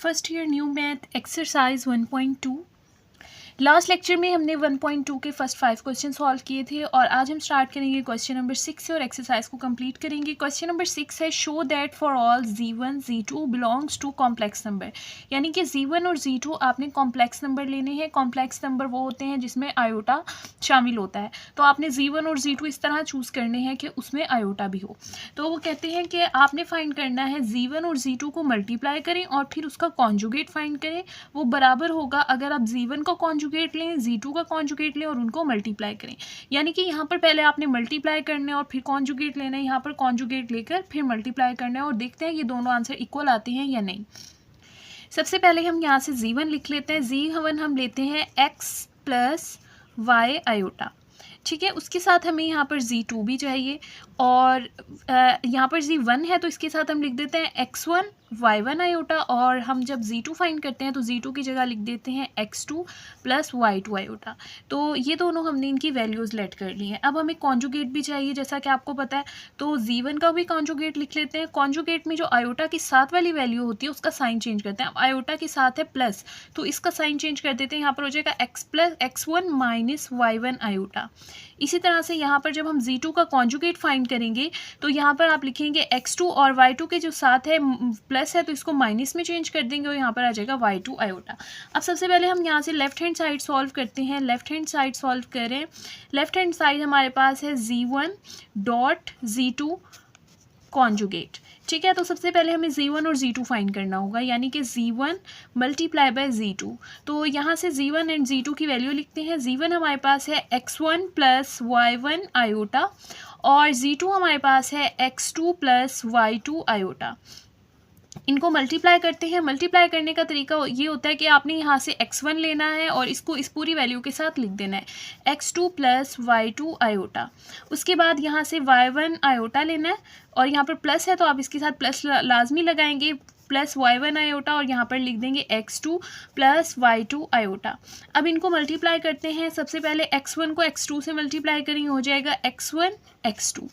First year new math exercise 1.2। Last lecture में हमने 1.2 के फर्स्ट 5 क्वेश्चन सॉल्व किए थे और आज हम स्टार्ट करेंगे क्वेश्चन नंबर 6 से और एक्सरसाइज को कंप्लीट करेंगे। क्वेश्चन नंबर 6 है show that for all z1 z2 belongs to complex number, यानी कि z1 और z2 आपने कॉम्प्लेक्स नंबर लेने हैं। कॉम्प्लेक्स नंबर वो होते हैं जिसमें आयोटा शामिल होता है, तो आपने z1 और z2 इस तरह चूज़ करने हैं कि उसमें आयोटा भी हो। तो वो कहते हैं कि आपने फाइंड करना है z1 और z2 को मल्टीप्लाई करें और फिर उसका कॉन्जुगेट फाइंड करें। वो बराबर होगा अगर आप z1 का कॉन्जुगेट लें, z2 का कॉन्जुगेट लें और उनको मल्टीप्लाई करें, यानी कि यहाँ पर पहले आपने मल्टीप्लाई करना है और फिर कॉन्जुगेट लेना है, यहाँ पर कॉन्जुगेट लेकर फिर मल्टीप्लाई करना है और देखते हैं ये दोनों आंसर इक्वल आते हैं या नहीं। सबसे पहले हम यहाँ से z1 लिख लेते हैं। z1 हम लेते हैं x प्लस वाई आयोटा, ठीक है। उसके साथ हमें यहाँ पर z2 भी चाहिए और यहाँ पर z1 है तो इसके साथ हम लिख देते हैं x1 y1 आयोटा, और हम जब z2 फाइंड करते हैं तो z2 की जगह लिख देते हैं x2 प्लस y2 आयोटा। तो ये दोनों हमने इनकी वैल्यूज़ लेट कर ली हैं। अब हमें कॉन्जुगेट भी चाहिए जैसा कि आपको पता है, तो z1 का भी कॉन्जुगेट लिख लेते हैं। कॉन्जुगेट में जो आयोटा के साथ वाली वैल्यू होती है उसका साइन चेंज करते हैं। अब आयोटा के साथ है प्लस, तो इसका साइन चेंज कर देते हैं, यहाँ पर हो जाएगा x1 माइनस y1 आयोटा। इसी तरह से यहाँ पर जब हम z2 का कॉन्जुगेट फाइंड करेंगे तो यहाँ पर आप लिखेंगे x2 और y2 के जो साथ है प्लस है तो इसको माइनस में चेंज कर देंगे और यहाँ पर आ जाएगा y2 आयोटा। अब सबसे पहले हम यहाँ से लेफ्ट हैंड साइड सॉल्व करते हैं। लेफ्ट हैंड साइड सॉल्व करें, लेफ्ट हैंड साइड हमारे पास है z1 डॉट z2 कॉन्जुगेट, ठीक है। तो सबसे पहले हमें z1 और z2 फाइंड करना होगा, यानी कि z1 मल्टीप्लाई बाय z2। तो यहाँ से z1 एंड z2 की वैल्यू लिखते हैं। z1 हमारे पास है x1 प्लस y1 आयोटा और z2 हमारे पास है x2 प्लस y2 आयोटा। इनको मल्टीप्लाई करते हैं। मल्टीप्लाई करने का तरीका ये होता है कि आपने यहाँ से x1 लेना है और इसको इस पूरी वैल्यू के साथ लिख देना है x2 प्लस y2 आयोटा। उसके बाद यहाँ से y1 आयोटा लेना है और यहाँ पर प्लस है तो आप इसके साथ प्लस लाजमी लगाएंगे, प्लस y1 आयोटा और यहाँ पर लिख देंगे x2 प्लस y2 आयोटा। अब इनको मल्टीप्लाई करते हैं। सबसे पहले x1 को x2 से मल्टीप्लाई करेंगे, हो जाएगा x1 x2।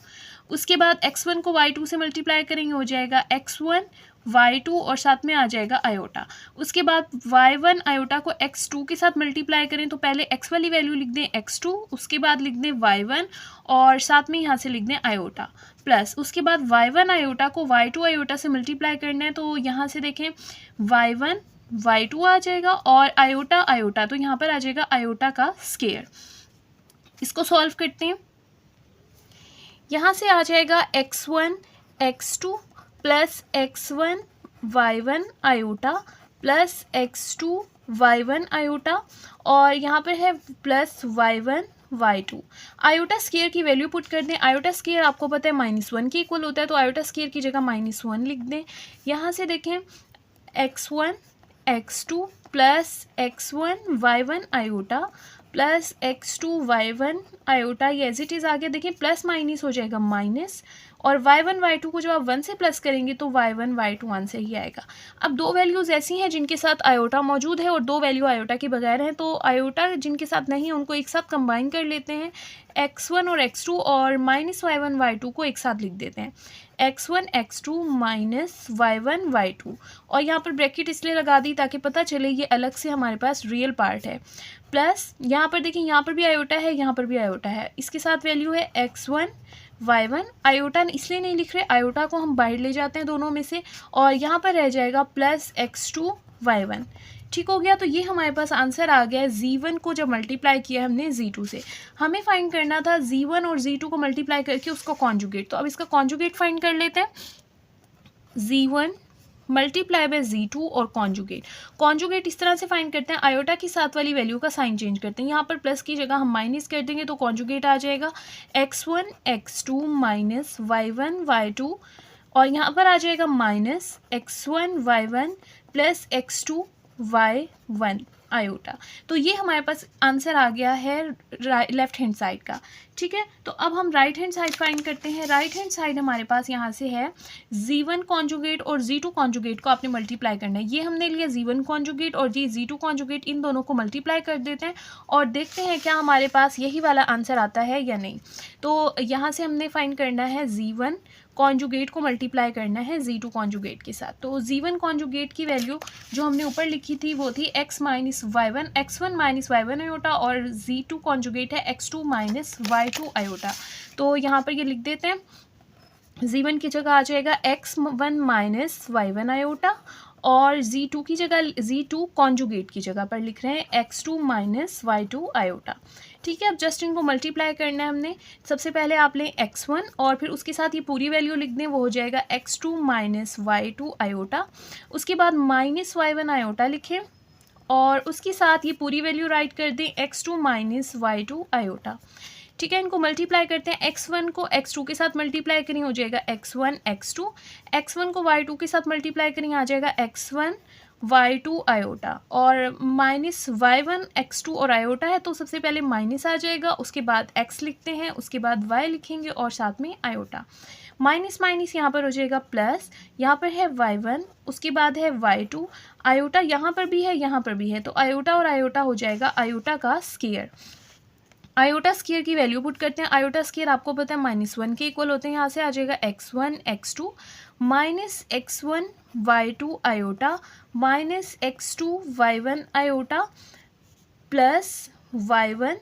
उसके बाद x1 को y2 से मल्टीप्लाई करेंगे, हो जाएगा x1 y2 और साथ में आ जाएगा आयोटा। उसके बाद y1 आयोटा को x2 के साथ मल्टीप्लाई करें तो पहले x वाली वैल्यू लिख दें x2, उसके बाद लिख दें y1 और साथ में यहाँ से लिख दें आयोटा प्लस। उसके बाद y1 आयोटा को y2 आयोटा से मल्टीप्लाई करना है तो यहाँ से देखें y1 y2 आ जाएगा और आयोटा आयोटा, तो यहाँ पर आ जाएगा आयोटा का स्क्वायर। इसको सॉल्व करते हैं। यहाँ से आ जाएगा x1 x2 plus x1 y1 iota plus x2 y1 iota और यहाँ पर है plus y1 y2। Iota square की वैल्यू पुट कर दें। आयोटा स्क्वायर आपको पता है -1 के इक्वल होता है, तो आयोटा स्क्वायर की जगह -1 लिख दें। यहाँ से देखें x1 x2 plus x1 y1 iota plus x2 y1 iota, ये एज इट इज़ आ गया। देखिए प्लस माइनस हो जाएगा माइनस और y1 y2 को जब आप 1 से प्लस करेंगे तो y1 y2 1 से ही आएगा। अब दो वैल्यूज़ ऐसी हैं जिनके साथ आयोटा मौजूद है और दो वैल्यू आयोटा के बगैर हैं, तो आयोटा जिनके साथ नहीं है उनको एक साथ कंबाइन कर लेते हैं, x1 और x2 और माइनस y1 y2 को एक साथ लिख देते हैं x1 x2 minus y1 y2, और यहाँ पर ब्रैकेट इसलिए लगा दी ताकि पता चले ये अलग से हमारे पास रियल पार्ट है। प्लस यहाँ पर देखिए यहाँ पर भी आयोटा है, यहाँ पर भी आयोटा है, इसके साथ वैल्यू है x1 y1 आयोटा इसलिए नहीं लिख रहे, आयोटा को हम बाहर ले जाते हैं दोनों में से और यहाँ पर रह जाएगा प्लस x2 y1। ठीक हो गया। तो ये हमारे पास आंसर आ गया है z1 को जब मल्टीप्लाई किया हमने z2 से। हमें फाइंड करना था z1 और z2 को मल्टीप्लाई करके उसका कॉन्जुगेट, तो अब इसका कॉन्जुगेट फाइंड कर लेते हैं। z1 मल्टीप्लाई बाय z2 और कॉन्जुगेट। कॉन्जुगेट इस तरह से फाइंड करते हैं, आयोटा की साथ वाली वैल्यू का साइन चेंज करते हैं। यहाँ पर प्लस की जगह हम माइनस कर देंगे तो कॉन्जुगेट आ जाएगा x1 x2 minus y1 y2 और यहाँ पर आ जाएगा minus x1 y1 plus x2 y1 iota. तो ये हमारे पास आंसर आ गया है लेफ्ट हैंड साइड का, ठीक है, तो अब हम राइट हैंड साइड फाइंड करते हैं। राइट हैंड साइड हमारे पास यहाँ से है Z1 कॉन्जुगेट और Z2 कॉन्जुगेट को आपने मल्टीप्लाई करना है। ये हमने लिया Z1 कॉन्जुगेट और ये Z2 कॉन्जुगेट, इन दोनों को मल्टीप्लाई कर देते हैं और देखते हैं क्या हमारे पास यही वाला आंसर आता है या नहीं। तो यहाँ से हमने फाइंड करना है Z1 कॉन्जुगेट को मल्टीप्लाई करना है Z2 कॉन्जुगेट के साथ। तो Z1 कॉन्जुगेट की वैल्यू जो हमने ऊपर लिखी थी वो थी x minus y1 x1 minus y1 iota और Z2 कॉन्जुगेट है x2 माइनस y2 आयोटा। तो यहाँ पर ये लिख देते हैं, Z1 की जगह आ जाएगा x1 माइनस y1 आयोटा और Z2 की जगह Z2 कॉन्जुगेट की जगह पर लिख रहे हैं x2 माइनस y2 आयोटा। ठीक है, अब जस्ट इनको मल्टीप्लाई करना है हमने। सबसे पहले आप लें x1 और फिर उसके साथ ये पूरी वैल्यू लिख दें, वो हो जाएगा x2 माइनस y2 आयोटा। उसके बाद माइनस y1 आयोटा लिखें और उसके साथ ये पूरी वैल्यू राइट कर दें x2 माइनस y2 आयोटा। ठीक है, इनको मल्टीप्लाई करते हैं। x1 को x2 के साथ मल्टीप्लाई करें, हो जाएगा x1 x2, x1 को y2 के साथ मल्टीप्लाई करें, आ जाएगा x1 y2 आयोटा और माइनस y1 x2 और आयोटा है तो सबसे पहले माइनस आ जाएगा, उसके बाद x लिखते हैं, उसके बाद y लिखेंगे और साथ में आयोटा। माइनस माइनस यहाँ पर हो जाएगा प्लस, यहाँ पर है y1, उसके बाद है y2, आयोटा यहाँ पर भी है, यहाँ पर भी है, तो आयोटा और आयोटा हो जाएगा आयोटा का स्क्वायर। आयोटा स्क्वायर की वैल्यू पुट करते हैं। आयोटा स्क्वायर आपको पता है -1 के इक्वल होते हैं। यहाँ से आ जाएगा x1 x2 minus x1 y2 iota minus x2 y1 iota plus y1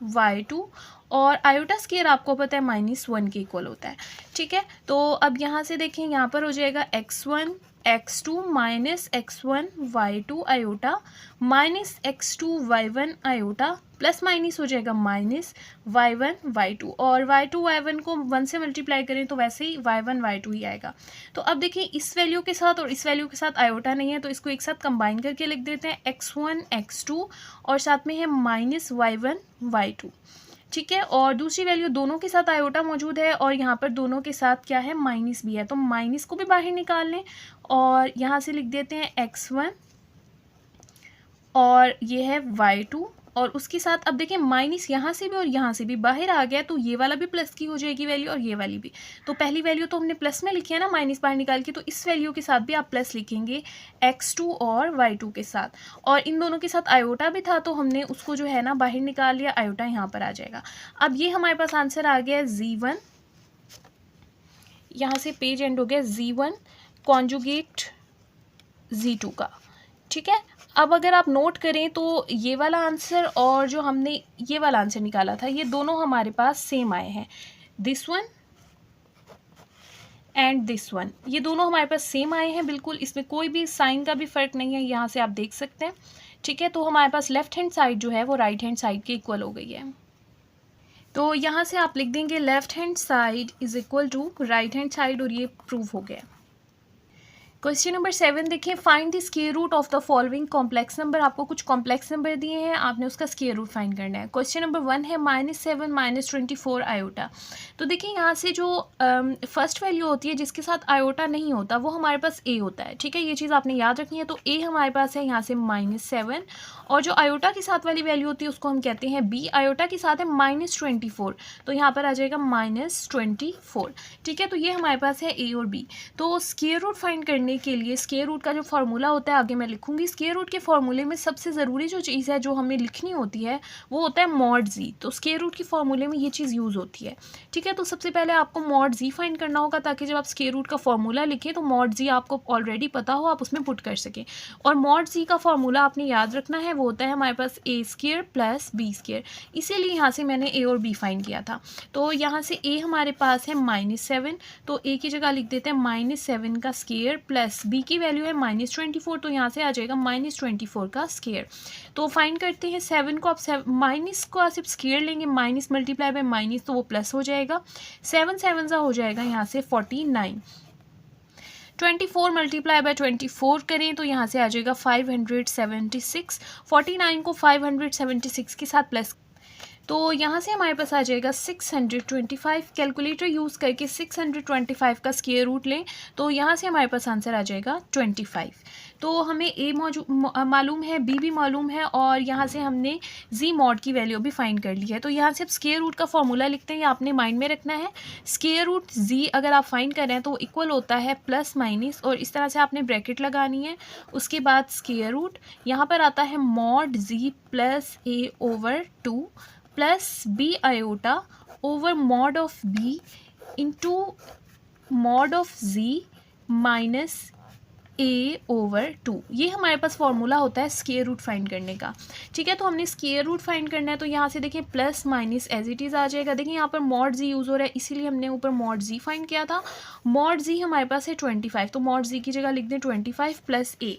y2 और आयोटा स्क्वायर आपको पता है -1 के इक्वल होता है। ठीक है, तो अब यहाँ से देखें, यहाँ पर हो जाएगा x1 x2 minus x1 y2 iota minus x2 y1 iota plus minus हो जाएगा माइनस y1 y2 और y2 y1 को 1 से मल्टीप्लाई करें तो वैसे ही y1 y2 ही आएगा। तो अब देखिए, इस वैल्यू के साथ और इस वैल्यू के साथ आयोटा नहीं है तो इसको एक साथ कंबाइन करके लिख देते हैं x1 x2 और साथ में है माइनस y1 y2। ठीक है, और दूसरी वैल्यू दोनों के साथ आयोटा मौजूद है और यहाँ पर दोनों के साथ क्या है, माइनस भी है, तो माइनस को भी बाहर निकाल लें और यहाँ से लिख देते हैं x1 और ये है y2 और उसके साथ अब देखिए माइनस यहाँ से भी और यहाँ से भी बाहर आ गया तो ये वाला भी प्लस की हो जाएगी वैल्यू और ये वाली भी। तो पहली वैल्यू तो हमने प्लस में लिखी है ना, माइनस बाहर निकाल के, तो इस वैल्यू के साथ भी आप प्लस लिखेंगे x2 और y2 के साथ, और इन दोनों के साथ आयोटा भी था तो हमने उसको जो है ना बाहर निकाल लिया, आयोटा यहाँ पर आ जाएगा। अब ये हमारे पास आंसर आ गया Z1, यहाँ से पेज एंड हो गया, Z1 कॉन्जुगेट Z2 का। ठीक है, अब अगर आप नोट करें तो ये वाला आंसर और जो हमने ये वाला आंसर निकाला था ये दोनों हमारे पास सेम आए हैं, this one and this one, ये दोनों हमारे पास सेम आए हैं बिल्कुल, इसमें कोई भी साइन का भी फ़र्क नहीं है, यहाँ से आप देख सकते हैं। ठीक है, तो हमारे पास लेफ़्ट हैंड साइड जो है वो राइट हैंड साइड के इक्वल हो गई है। तो यहाँ से आप लिख देंगे left hand side is equal to right hand side और ये प्रूव हो गया। क्वेश्चन नंबर 7 देखिए, find the square root of the following complex number. आपको कुछ कॉम्प्लेक्स नंबर दिए हैं, आपने उसका स्क्वायर रूट फाइंड करना है। क्वेश्चन नंबर 1 है -7 -24 आयोटा। तो देखिए यहाँ से जो फर्स्ट वैल्यू होती है जिसके साथ आयोटा नहीं होता वो हमारे पास a होता है। ठीक है, ये चीज़ आपने याद रखनी है। तो a हमारे पास है यहाँ से -7 और जो आयोटा के साथ वाली वैल्यू होती है उसको हम कहते हैं b, आयोटा के साथ है -24 तो यहाँ पर आ जाएगा -24। ठीक है, तो ये हमारे पास है a और b। तो स्क्वायर रूट फाइंड करने के लिए स्क्वायर रूट का जो फार्मूला होता है आगे मैं लिखूंगी। स्क्वायर रूट के फार्मूले में सबसे ज़रूरी जो चीज़ है जो हमें लिखनी होती है वो होता है मॉड जी। तो स्क्वायर रूट के फार्मूले में ये चीज़ यूज़ होती है। ठीक है, तो सबसे पहले आपको मॉड जी फाइंड करना होगा ताकि जब आप स्क्वायर रूट का फार्मूला लिखें तो मॉड जी आपको ऑलरेडी पता हो, आप उसमें पुट कर सकें। और मॉड जी का फार्मूला आपने याद रखना है, वो होता है हमारे पास a² प्लस b²। इसीलिए यहाँ से मैंने a और b फाइंड किया था। तो यहाँ से a हमारे पास है -7 तो a की जगह लिख देते हैं -7 का स्क्वायर प्लस b की वैल्यू है -24 तो यहाँ से आ जाएगा -24 का स्क्वायर। तो फाइंड करते हैं 7 को, आप माइनस को सिर्फ स्क्वायर लेंगे, माइनस मल्टीप्लाई बाय माइनस तो वो प्लस हो जाएगा, 7 7 सा हो जाएगा यहाँ से 49। 24 मल्टीप्लाई बाय 24 करें तो यहाँ से आ जाएगा 576। 49 को 576 के साथ प्लस तो यहाँ से हमारे पास आ जाएगा 625। कैलकुलेटर यूज़ करके 625 का स्क्वायर रूट लें तो यहाँ से हमारे पास आंसर आ जाएगा 25। तो हमें ए मालूम है, बी भी मालूम है और यहाँ से हमने जी मॉड की वैल्यू भी फाइंड कर ली है। तो यहाँ से अब स्क्वायर रूट का फॉर्मूला लिखते हैं, ये आपने माइंड में रखना है। स्क्वायर रूट जी अगर आप फाइंड कर रहे हैं तो इक्वल होता है प्लस माइनस, और इस तरह से आपने ब्रैकेट लगानी है। उसके बाद स्क्वायर रूट यहाँ पर आता है mod z plus a over 2 plus b iota over mod of b into mod of z minus a over 2। ये हमारे पास फॉर्मूला होता है स्क्वायर रूट फाइंड करने का। ठीक है, तो हमने स्क्वायर रूट फाइंड करना है तो यहाँ से देखिए plus minus as it is आ जाएगा। देखिए यहाँ पर मॉड जी यूज़ हो रहा है इसीलिए हमने ऊपर मॉड जी फाइंड किया था। मॉड जी हमारे पास है 25, तो मॉड जी की जगह लिख दें 25 प्लस ए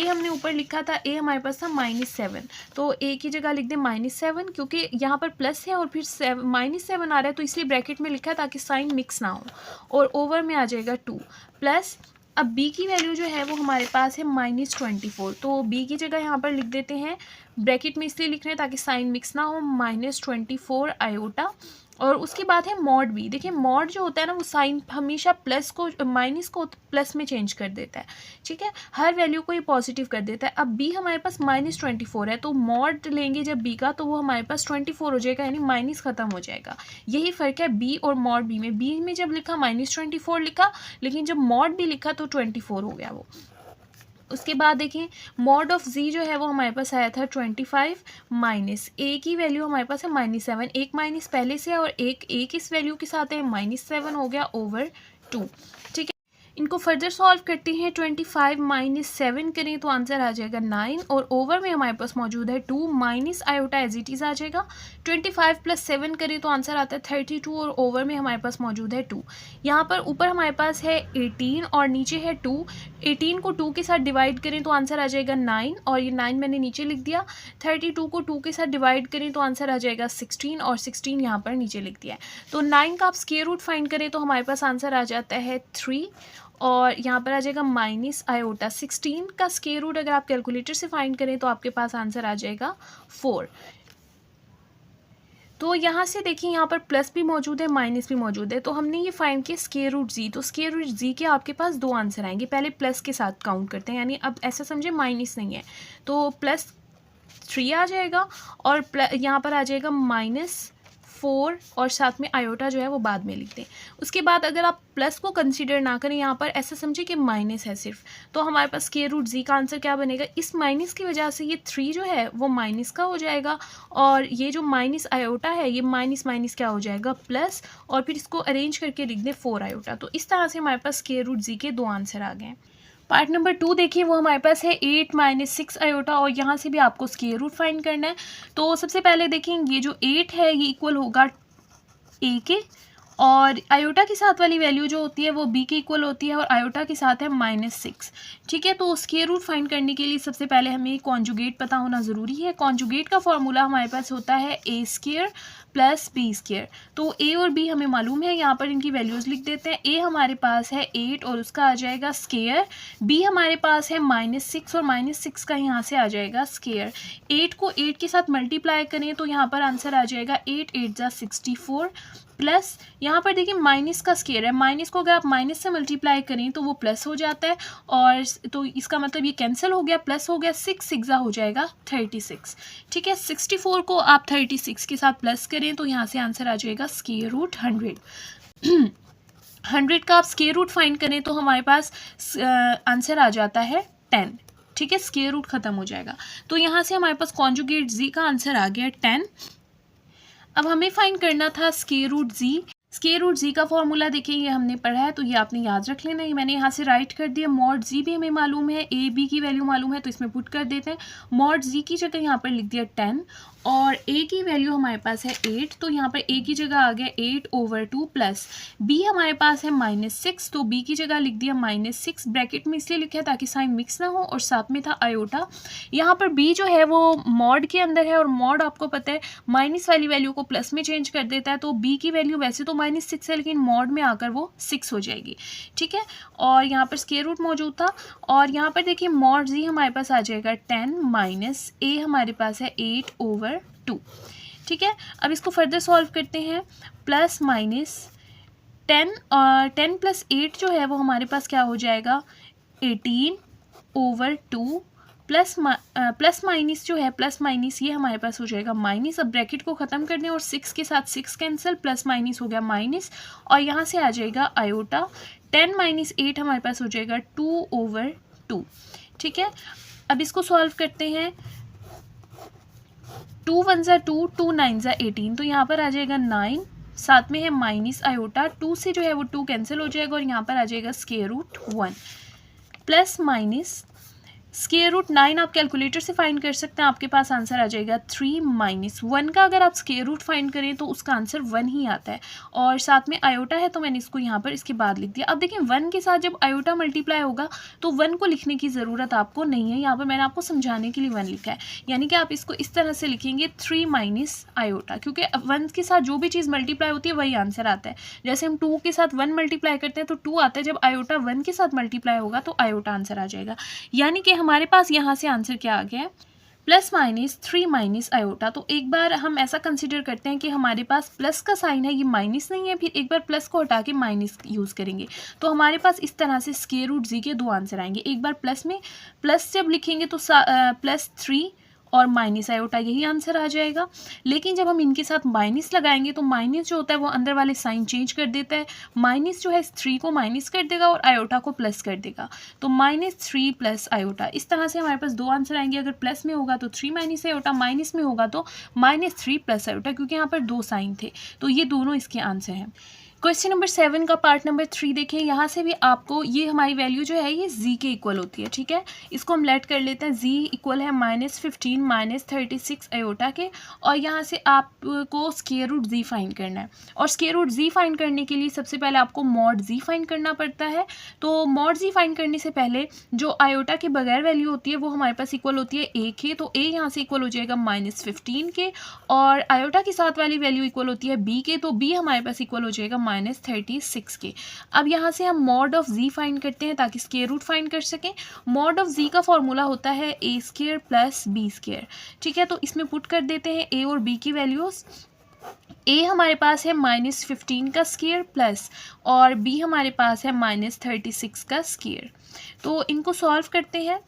हमने ऊपर लिखा था, ए हमारे पास था -7, तो ए की जगह लिख दें -7 क्योंकि यहाँ पर प्लस है और फिर -7 आ रहा है तो इसलिए ब्रैकेट में लिखा है ताकि साइन मिक्स ना हो, और ओवर में आ जाएगा 2 प्लस। अब b की वैल्यू जो है वो हमारे पास है -24, तो b की जगह यहाँ पर लिख देते हैं, ब्रैकेट में इसलिए लिख रहे हैं ताकि साइन मिक्स ना हो, -24 आयोटा। और उसके बाद है मॉड b। देखिए मॉड जो होता है ना वो साइन हमेशा प्लस को माइनस को प्लस में चेंज कर देता है। ठीक है, हर वैल्यू को ये पॉजिटिव कर देता है। अब b हमारे पास -24 है तो मॉड लेंगे जब b का तो वो हमारे पास 24 हो जाएगा, यानी माइनस ख़त्म हो जाएगा। यही फ़र्क है b और मॉड b में। b में जब लिखा -24 लिखा, लेकिन जब मॉड b लिखा तो 24 हो गया वो। उसके बाद देखिए मॉड ऑफ जी जो है वो हमारे पास आया था 25 माइनस ए की वैल्यू हमारे पास है -7, एक माइनस पहले से है और एक इस वैल्यू के साथ है -7 हो गया ओवर 2। ठीक है, इनको फर्दर सॉल्व करते हैं। 25 माइनस 7 करें तो आंसर आ जाएगा 9, और ओवर में हमारे पास मौजूद है 2 minus iota as it is आ जाएगा। 25 प्लस 7 करें तो आंसर आता है 32, और ओवर में हमारे पास मौजूद है 2। यहाँ पर ऊपर हमारे पास है 18 और नीचे है 2। 18 को 2 के साथ डिवाइड करें तो आंसर आ जाएगा 9, और ये 9 मैंने नीचे लिख दिया। 32 को 2 के साथ डिवाइड करें तो आंसर आ जाएगा 16, और 16 यहाँ पर नीचे लिख दिया है। तो 9 का आप स्क्वायर रूट फाइंड करें तो हमारे पास आंसर आ जाता है 3, और यहाँ पर आ जाएगा माइनस आयोटा। 16 का स्क्वायर रूट अगर आप कैलकुलेटर से फाइंड करें तो आपके पास आंसर आ जाएगा 4। तो यहाँ से देखिए यहाँ पर प्लस भी मौजूद है माइनस भी मौजूद है, तो हमने ये फाइंड किया स्क्वायर रूट जी। तो स्क्वायर रूट जी के आपके पास 2 आंसर आएंगे। पहले प्लस के साथ काउंट करते हैं, यानी अब ऐसा समझे माइनस नहीं है तो +3 आ जाएगा, और यहाँ पर आ जाएगा -4, और साथ में आयोटा जो है वो बाद में लिख दें। उसके बाद अगर आप प्लस को कंसीडर ना करें, यहाँ पर ऐसा समझे कि माइनस है सिर्फ, तो हमारे पास स्क्वायर रूट जी का आंसर क्या बनेगा, इस माइनस की वजह से ये 3 जो है वो माइनस का हो जाएगा, और ये जो माइनस आयोटा है ये माइनस माइनस क्या हो जाएगा प्लस, और फिर इसको अरेंज करके लिख दें 4 आयोटा। तो इस तरह से हमारे पास स्क्वायर रूट जी के 2 आंसर आ गए। पार्ट नंबर 2 देखिए, वो हमारे पास है 8 माइनस 6 आयोटा, और यहाँ से भी आपको स्क्वायर रूट फाइंड करना है। तो सबसे पहले देखें ये जो 8 है ये इक्वल होगा ए के, और आयोटा के साथ वाली वैल्यू जो होती है वो बी के इक्वल होती है, और आयोटा के साथ है -6। ठीक है, तो स्क्वायर रूट फाइंड करने के लिए सबसे पहले हमें कॉन्जुगेट पता होना ज़रूरी है। कॉन्जुगेट का फॉर्मूला हमारे पास होता है ए स्क्वायर प्लस बी स्क्वायर। तो ए और बी हमें मालूम है, यहाँ पर इनकी वैल्यूज़ लिख देते हैं। ए हमारे पास है 8 और उसका आ जाएगा स्क्वायर, बी हमारे पास है -6 और -6 का यहाँ से आ जाएगा स्क्वायर। 8 को 8 के साथ मल्टीप्लाई करें तो यहाँ पर आंसर आ जाएगा 8 8 जा 64, प्लस यहाँ पर देखिए माइनस का स्क्वायर है, माइनस को अगर आप माइनस से मल्टीप्लाई करें तो वो प्लस हो जाता है, और तो इसका मतलब ये कैंसिल हो गया, प्लस हो गया, 6 6 हो जाएगा 36। ठीक है, 64 को आप 36 के साथ प्लस करें तो यहाँ से आंसर आ जाएगा स्क्वायर रूट 100। 100 का आप स्क्वायर रूट फाइंड करें तो हमारे पास आंसर आ जाता है 10। ठीक है, स्क्वायर रूट ख़त्म हो जाएगा। तो यहाँ से हमारे पास कॉन्जुगेट जी का आंसर आ गया 10। अब हमें फाइंड करना था square root z. Square root z का फॉर्मूला देखिए ये हमने पढ़ा है तो ये आपने याद रख लेना। ये मैंने यहाँ से राइट कर दिया। मॉड जी भी हमें मालूम है, ए बी की वैल्यू मालूम है तो इसमें पुट कर देते हैं। मॉड जी की जगह यहाँ पर लिख दिया 10 और ए की वैल्यू हमारे पास है 8 तो यहाँ पर ए की जगह आ गया 8/2 प्लस बी हमारे पास है -6 तो बी की जगह लिख दिया -6। ब्रैकेट में इसलिए लिखा है ताकि साइन मिक्स ना हो और साथ में था आयोटा। यहाँ पर बी जो है वो मॉड के अंदर है और मॉड आपको पता है माइनस वाली वैल्यू को प्लस में चेंज कर देता है। तो बी की वैल्यू वैसे तो -6 है लेकिन मॉड में आकर वो 6 हो जाएगी। ठीक है, और यहाँ पर स्क्वायर रूट मौजूद था और यहाँ पर देखिए मॉड जी हमारे पास आ जाएगा 10 माइनस ए हमारे पास है 8/2। ठीक है, अब इसको फर्दर सॉल्व करते हैं। प्लस माइनस 10 और 10 प्लस 8 जो है वो हमारे पास क्या हो जाएगा 18/2 प्लस माइनस जो है प्लस माइनस ये हमारे पास हो जाएगा माइनस। अब ब्रैकेट को ख़त्म कर दें और 6 के साथ 6 कैंसिल, प्लस माइनस हो गया माइनस और यहाँ से आ जाएगा आयोटा। 10 माइनस 8 हमारे पास हो जाएगा 2/2। ठीक है, अब इसको सॉल्व करते हैं। 2 1 ज़ा 2, 2 9 ज़ा 18, तो यहाँ पर आ जाएगा 9, साथ में है माइनस आयोटा। 2 से जो है वो 2 कैंसिल हो जाएगा और यहाँ पर आ जाएगा square root 1 plus minus square root 9 आप कैलकुलेटर से फाइंड कर सकते हैं, आपके पास आंसर आ जाएगा 3 माइनस 1 का अगर आप स्क्वायर रूट फाइंड करें तो उसका आंसर 1 ही आता है और साथ में आयोटा है तो मैंने इसको यहाँ पर इसके बाद लिख दिया। अब देखिए 1 के साथ जब आयोटा मल्टीप्लाई होगा तो 1 को लिखने की ज़रूरत आपको नहीं है, यहाँ पर मैंने आपको समझाने के लिए 1 लिखा है, यानी कि आप इसको इस तरह से लिखेंगे 3 माइनस आयोटा, क्योंकि 1 के साथ जो भी चीज़ मल्टीप्लाई होती है वही आंसर आता है। जैसे हम 2 के साथ 1 मल्टीप्लाई करते हैं तो 2 आता है, जब आयोटा 1 के साथ मल्टीप्लाई होगा तो आयोटा आंसर आ जाएगा, यानी कि हमारे पास यहाँ से आंसर क्या आ गया है प्लस माइनस 3 माइनस आयोटा। तो एक बार हम ऐसा कंसिडर करते हैं कि हमारे पास प्लस का साइन है, ये माइनस नहीं है, फिर एक बार प्लस को हटा के माइनस यूज़ करेंगे तो हमारे पास इस तरह से स्क्वायर रूट जी के 2 आंसर आएंगे। एक बार प्लस में प्लस जब लिखेंगे तो प्लस 3 और माइनस आयोटा यही आंसर आ जाएगा, लेकिन जब हम इनके साथ माइनस लगाएंगे तो माइनस जो होता है वो अंदर वाले साइन चेंज कर देता है। माइनस जो है 3 को माइनस कर देगा और आयोटा को प्लस कर देगा, तो -3 प्लस आयोटा। इस तरह से हमारे पास 2 आंसर आएंगे। अगर प्लस में होगा तो 3 माइनस आयोटा, माइनस में होगा तो -3 प्लस आयोटा, क्योंकि यहाँ पर 2 साइन थे, तो ये दोनों इसके आंसर हैं। क्वेश्चन नंबर 7 का पार्ट नंबर 3 देखें। यहाँ से भी आपको ये हमारी वैल्यू जो है ये z के इक्वल होती है। ठीक है, इसको हम लेट कर लेते हैं। z इक्वल है -15 -36 आयोटा के, और यहाँ से आपको स्क्वायर रूट z फाइंड करना है, और स्क्वायर रूट z फाइंड करने के लिए सबसे पहले आपको मॉड z फाइंड करना पड़ता है। तो मॉड z फाइंड करने से पहले जो आयोटा के बगैर वैल्यू होती है वो हमारे पास इक्वल होती है a के, तो a यहाँ से इक्वल हो जाएगा -15 के, और आयोटा के साथ वाली वैल्यू इक्वल होती है b के, तो b हमारे पास इक्वल हो जाएगा -36 के। अब यहाँ से हम मॉड ऑफ z फाइंड करते हैं ताकि स्क्वायर रूट फाइंड कर सकें। मॉड ऑफ z का फॉर्मूला होता है a² प्लस b²। ठीक है, तो इसमें पुट कर देते हैं a और b की वैल्यूज़। a हमारे पास है -15 का स्क्वायर प्लस, और b हमारे पास है -36 का स्क्वायर। तो इनको सॉल्व करते हैं।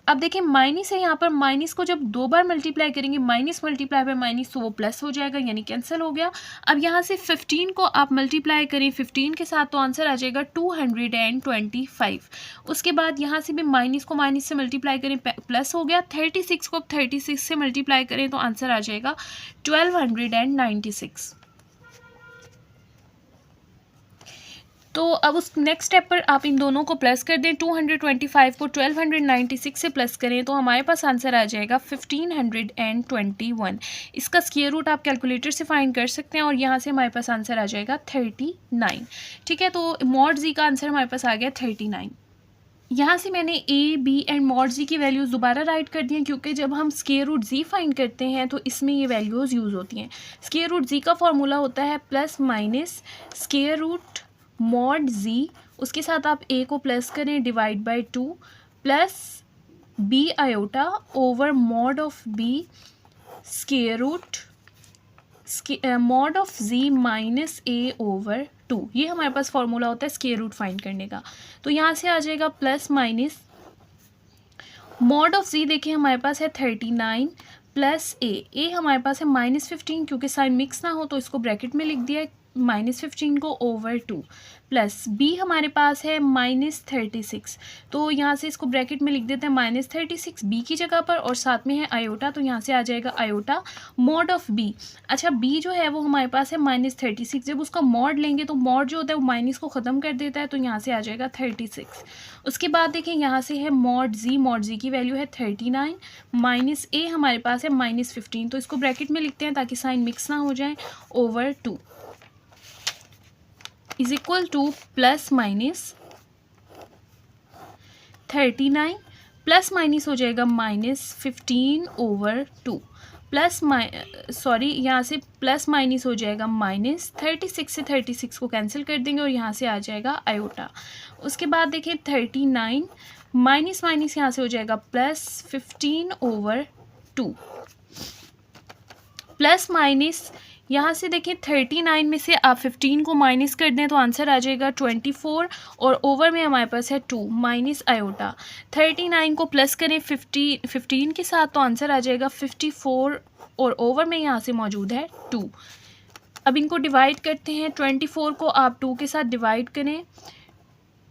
अब देखिए माइनस है, यहाँ पर माइनस को जब 2 बार मल्टीप्लाई करेंगे, माइनस मल्टीप्लाई बाय माइनस, तो वो प्लस हो जाएगा, यानी कैंसिल हो गया। अब यहाँ से 15 को आप मल्टीप्लाई करें 15 के साथ तो आंसर आ जाएगा 225। उसके बाद यहाँ से भी माइनस को माइनस से मल्टीप्लाई करें, प्लस हो गया। 36 को 36 से मल्टीप्लाई करें तो आंसर आ जाएगा 1296। तो अब उस नेक्स्ट स्टेप पर आप इन दोनों को प्लस कर दें। 225 को 1296 से प्लस करें तो हमारे पास आंसर आ जाएगा 1521। इसका स्क्वायर रूट आप कैलकुलेटर से फाइंड कर सकते हैं, और यहाँ से हमारे पास आंसर आ जाएगा 39। ठीक है, तो मॉड जी का आंसर हमारे पास आ गया 39। यहाँ से मैंने a, b एंड मॉड जी की वैल्यूज़ दोबारा राइट कर दी हैं, क्योंकि जब हम स्क्वायर रूट जी फाइंड करते हैं तो इसमें ये वैल्यूज़ यूज़ होती हैं। स्क्वायर रूट जी का फॉर्मूला होता है plus minus square root mod z, उसके साथ आप a को प्लस करें divide by 2 plus b iota over mod of b square root mod of z minus a over 2। ये हमारे पास फॉर्मूला होता है स्क्वायर रूट फाइंड करने का। तो यहाँ से आ जाएगा plus minus mod of z, देखिए हमारे पास है 39 प्लस a हमारे पास है -15, क्योंकि साइन मिक्स ना हो तो इसको ब्रैकेट में लिख दिया है -15 को ओवर 2 प्लस b हमारे पास है -36, तो यहाँ से इसको ब्रैकेट में लिख देते हैं -36 b की जगह पर, और साथ में है आयोटा, तो यहाँ से आ जाएगा आयोटा मॉड ऑफ b। अच्छा, b जो है वो हमारे पास है -36, जब उसका मॉड लेंगे तो मॉड जो होता है वो माइनस को ख़त्म कर देता है, तो यहाँ से आ जाएगा 36। उसके बाद देखें यहाँ से है मॉड जी की वैल्यू है 39 माइनस a हमारे पास है -15, तो इसको ब्रैकेट में लिखते हैं ताकि साइन मिक्स ना हो जाए, over 2 is equal two plus minus 39 plus minus हो जाएगा -15 ओवर 2 प्लस यहाँ से प्लस माइनस हो जाएगा -36 से 36 को कैंसिल कर देंगे और यहाँ से आ जाएगा आयोटा। उसके बाद देखिए 39 माइनस यहाँ से हो जाएगा +15 ओवर 2 प्लस माइनस यहाँ से देखिए 39 में से आप 15 को माइनस कर दें तो आंसर आ जाएगा 24 और ओवर में हमारे पास है 2 माइनस आयोटा। 39 को प्लस करें 15 के साथ तो आंसर आ जाएगा 54 और ओवर में यहाँ से मौजूद है 2। अब इनको डिवाइड करते हैं। 24 को आप 2 के साथ डिवाइड करें,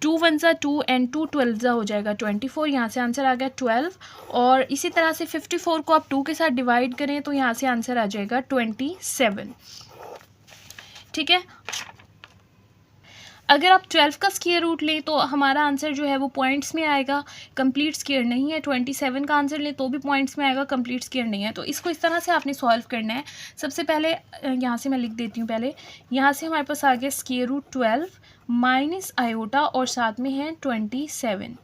2 1 ज़ा 2 एंड 2 12 ज़ा हो जाएगा 24, यहाँ से आंसर आ गया 12। और इसी तरह से 54 को आप 2 के साथ डिवाइड करें तो यहाँ से आंसर आ जाएगा 27। ठीक है, अगर आप 12 का स्क्वायर रूट लें तो हमारा आंसर जो है वो पॉइंट्स में आएगा, कंप्लीट स्क्वायर नहीं है। 27 का आंसर लें तो भी पॉइंट्स में आएगा, कंप्लीट स्क्वायर नहीं है। तो इसको इस तरह से आपने सॉल्व करना है। सबसे पहले यहाँ से मैं लिख देती हूँ, पहले यहाँ से हमारे पास आ गया स्क्वायर रूट 12 माइनस आयोटा और साथ में है 27।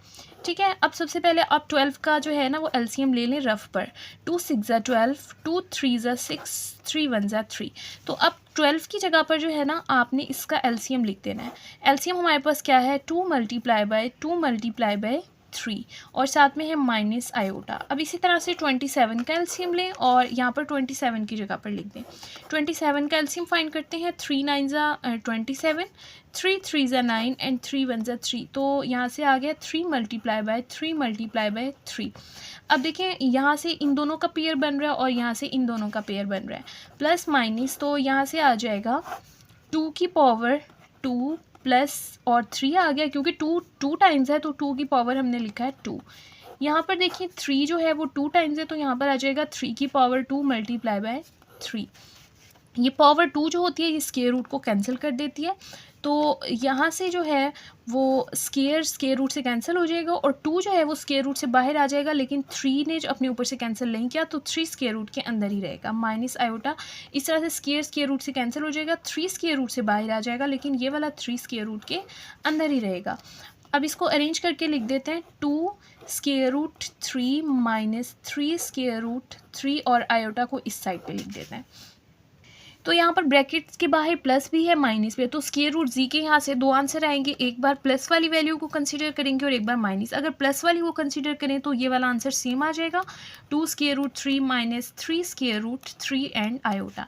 ठीक है, अब सबसे पहले आप 12 का जो है ना वो एलसीएम ले लें रफ पर। 2 6 ज़ा 12, 2 3 ज़ा 6, 3 1 ज़ा 3। तो अब 12 की जगह पर जो है ना आपने इसका एलसीएम लिख देना है। एलसीएम हमारे पास क्या है, 2 मल्टीप्लाई बाय 2 मल्टीप्लाई बाय 3 और साथ में है माइनस आयोटा। अब इसी तरह से 27 का एलसीएम लें और यहाँ पर 27 की जगह पर लिख दें। 27 का एलसीएम फाइंड करते हैं। 3 9 ज़ा 27, 3 3 ज़ा 9 एंड 3 1 ज़ा 3। तो यहाँ से आ गया 3 मल्टीप्लाई बाय 3 मल्टीप्लाई बाय 3। अब देखें यहाँ से इन दोनों का पेयर बन रहा है और यहाँ से इन दोनों का पेयर बन रहा है, प्लस माइनस। तो यहाँ से आ जाएगा 2 की पावर 2 प्लस और 3 आ गया, क्योंकि 2 टाइम्स है तो 2 की पावर हमने लिखा है 2। यहाँ पर देखिए 3 जो है वो 2 टाइम्स है तो यहाँ पर आ जाएगा 3 की पावर 2 मल्टीप्लाई बाय 3। ये पावर 2 जो होती है ये स्क्वायर रूट को कैंसिल कर देती है। तो यहाँ से जो है वो स्क्वायर रूट से कैंसिल हो जाएगा और 2 जो है वो स्क्वायर रूट से बाहर आ जाएगा, लेकिन 3 ने जो अपने ऊपर से कैंसिल नहीं किया तो 3 स्क्वायर रूट के अंदर ही रहेगा, माइनस आयोटा। इस तरह से स्क्वायर रूट से कैंसिल हो जाएगा, 3 स्क्वायर रूट से बाहर आ जाएगा, लेकिन ये वाला 3 स्क्वायर रूट के अंदर ही रहेगा। अब इसको अरेंज करके लिख देते हैं। 2 square root 3 minus 3 square root 3 और आयोटा को इस साइड पे लिख देते हैं। तो यहाँ पर ब्रैकेट्स के बाहर प्लस भी है माइनस भी है, तो स्क्वायर रूट जी के यहाँ से 2 आंसर आएंगे। एक बार प्लस वाली वैल्यू को कंसीडर करेंगे और एक बार माइनस। अगर प्लस वाली को कंसीडर करें तो ये वाला आंसर सेम आ जाएगा, 2 square root 3 minus 3 square root 3 and iota.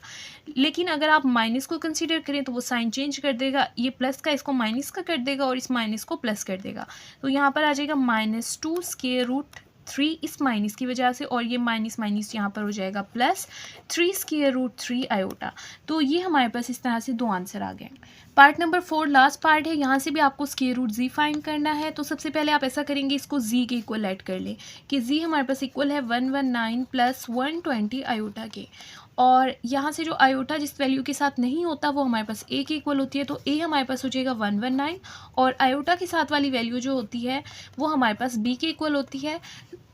लेकिन अगर आप माइनस को कंसीडर करें तो वो साइन चेंज कर देगा, ये प्लस का इसको माइनस का कर देगा और इस माइनस को प्लस कर देगा। तो यहाँ पर आ जाएगा -2 स्क्वायर रूट 3 इस माइनस की वजह से, और ये माइनस माइनस यहाँ पर हो जाएगा प्लस 3 स्क्वायर रूट 3 आयोटा। तो ये हमारे पास इस तरह से 2 आंसर आ गए। पार्ट नंबर 4 लास्ट पार्ट है, यहाँ से भी आपको स्क्वायर रूट जी फाइंड करना है। तो सबसे पहले आप ऐसा करेंगे, इसको जी के इक्वल ऐड कर लें कि जी हमारे पास इक्वल है 119 प्लस 120 आयोटा के। और यहाँ से जो आयोटा जिस वैल्यू के साथ नहीं होता वो हमारे पास ए के इक्वल होती है, तो ए हमारे पास हो जाएगा 119 और आयोटा के साथ वाली वैल्यू जो होती है वो हमारे पास बी के इक्वल होती है।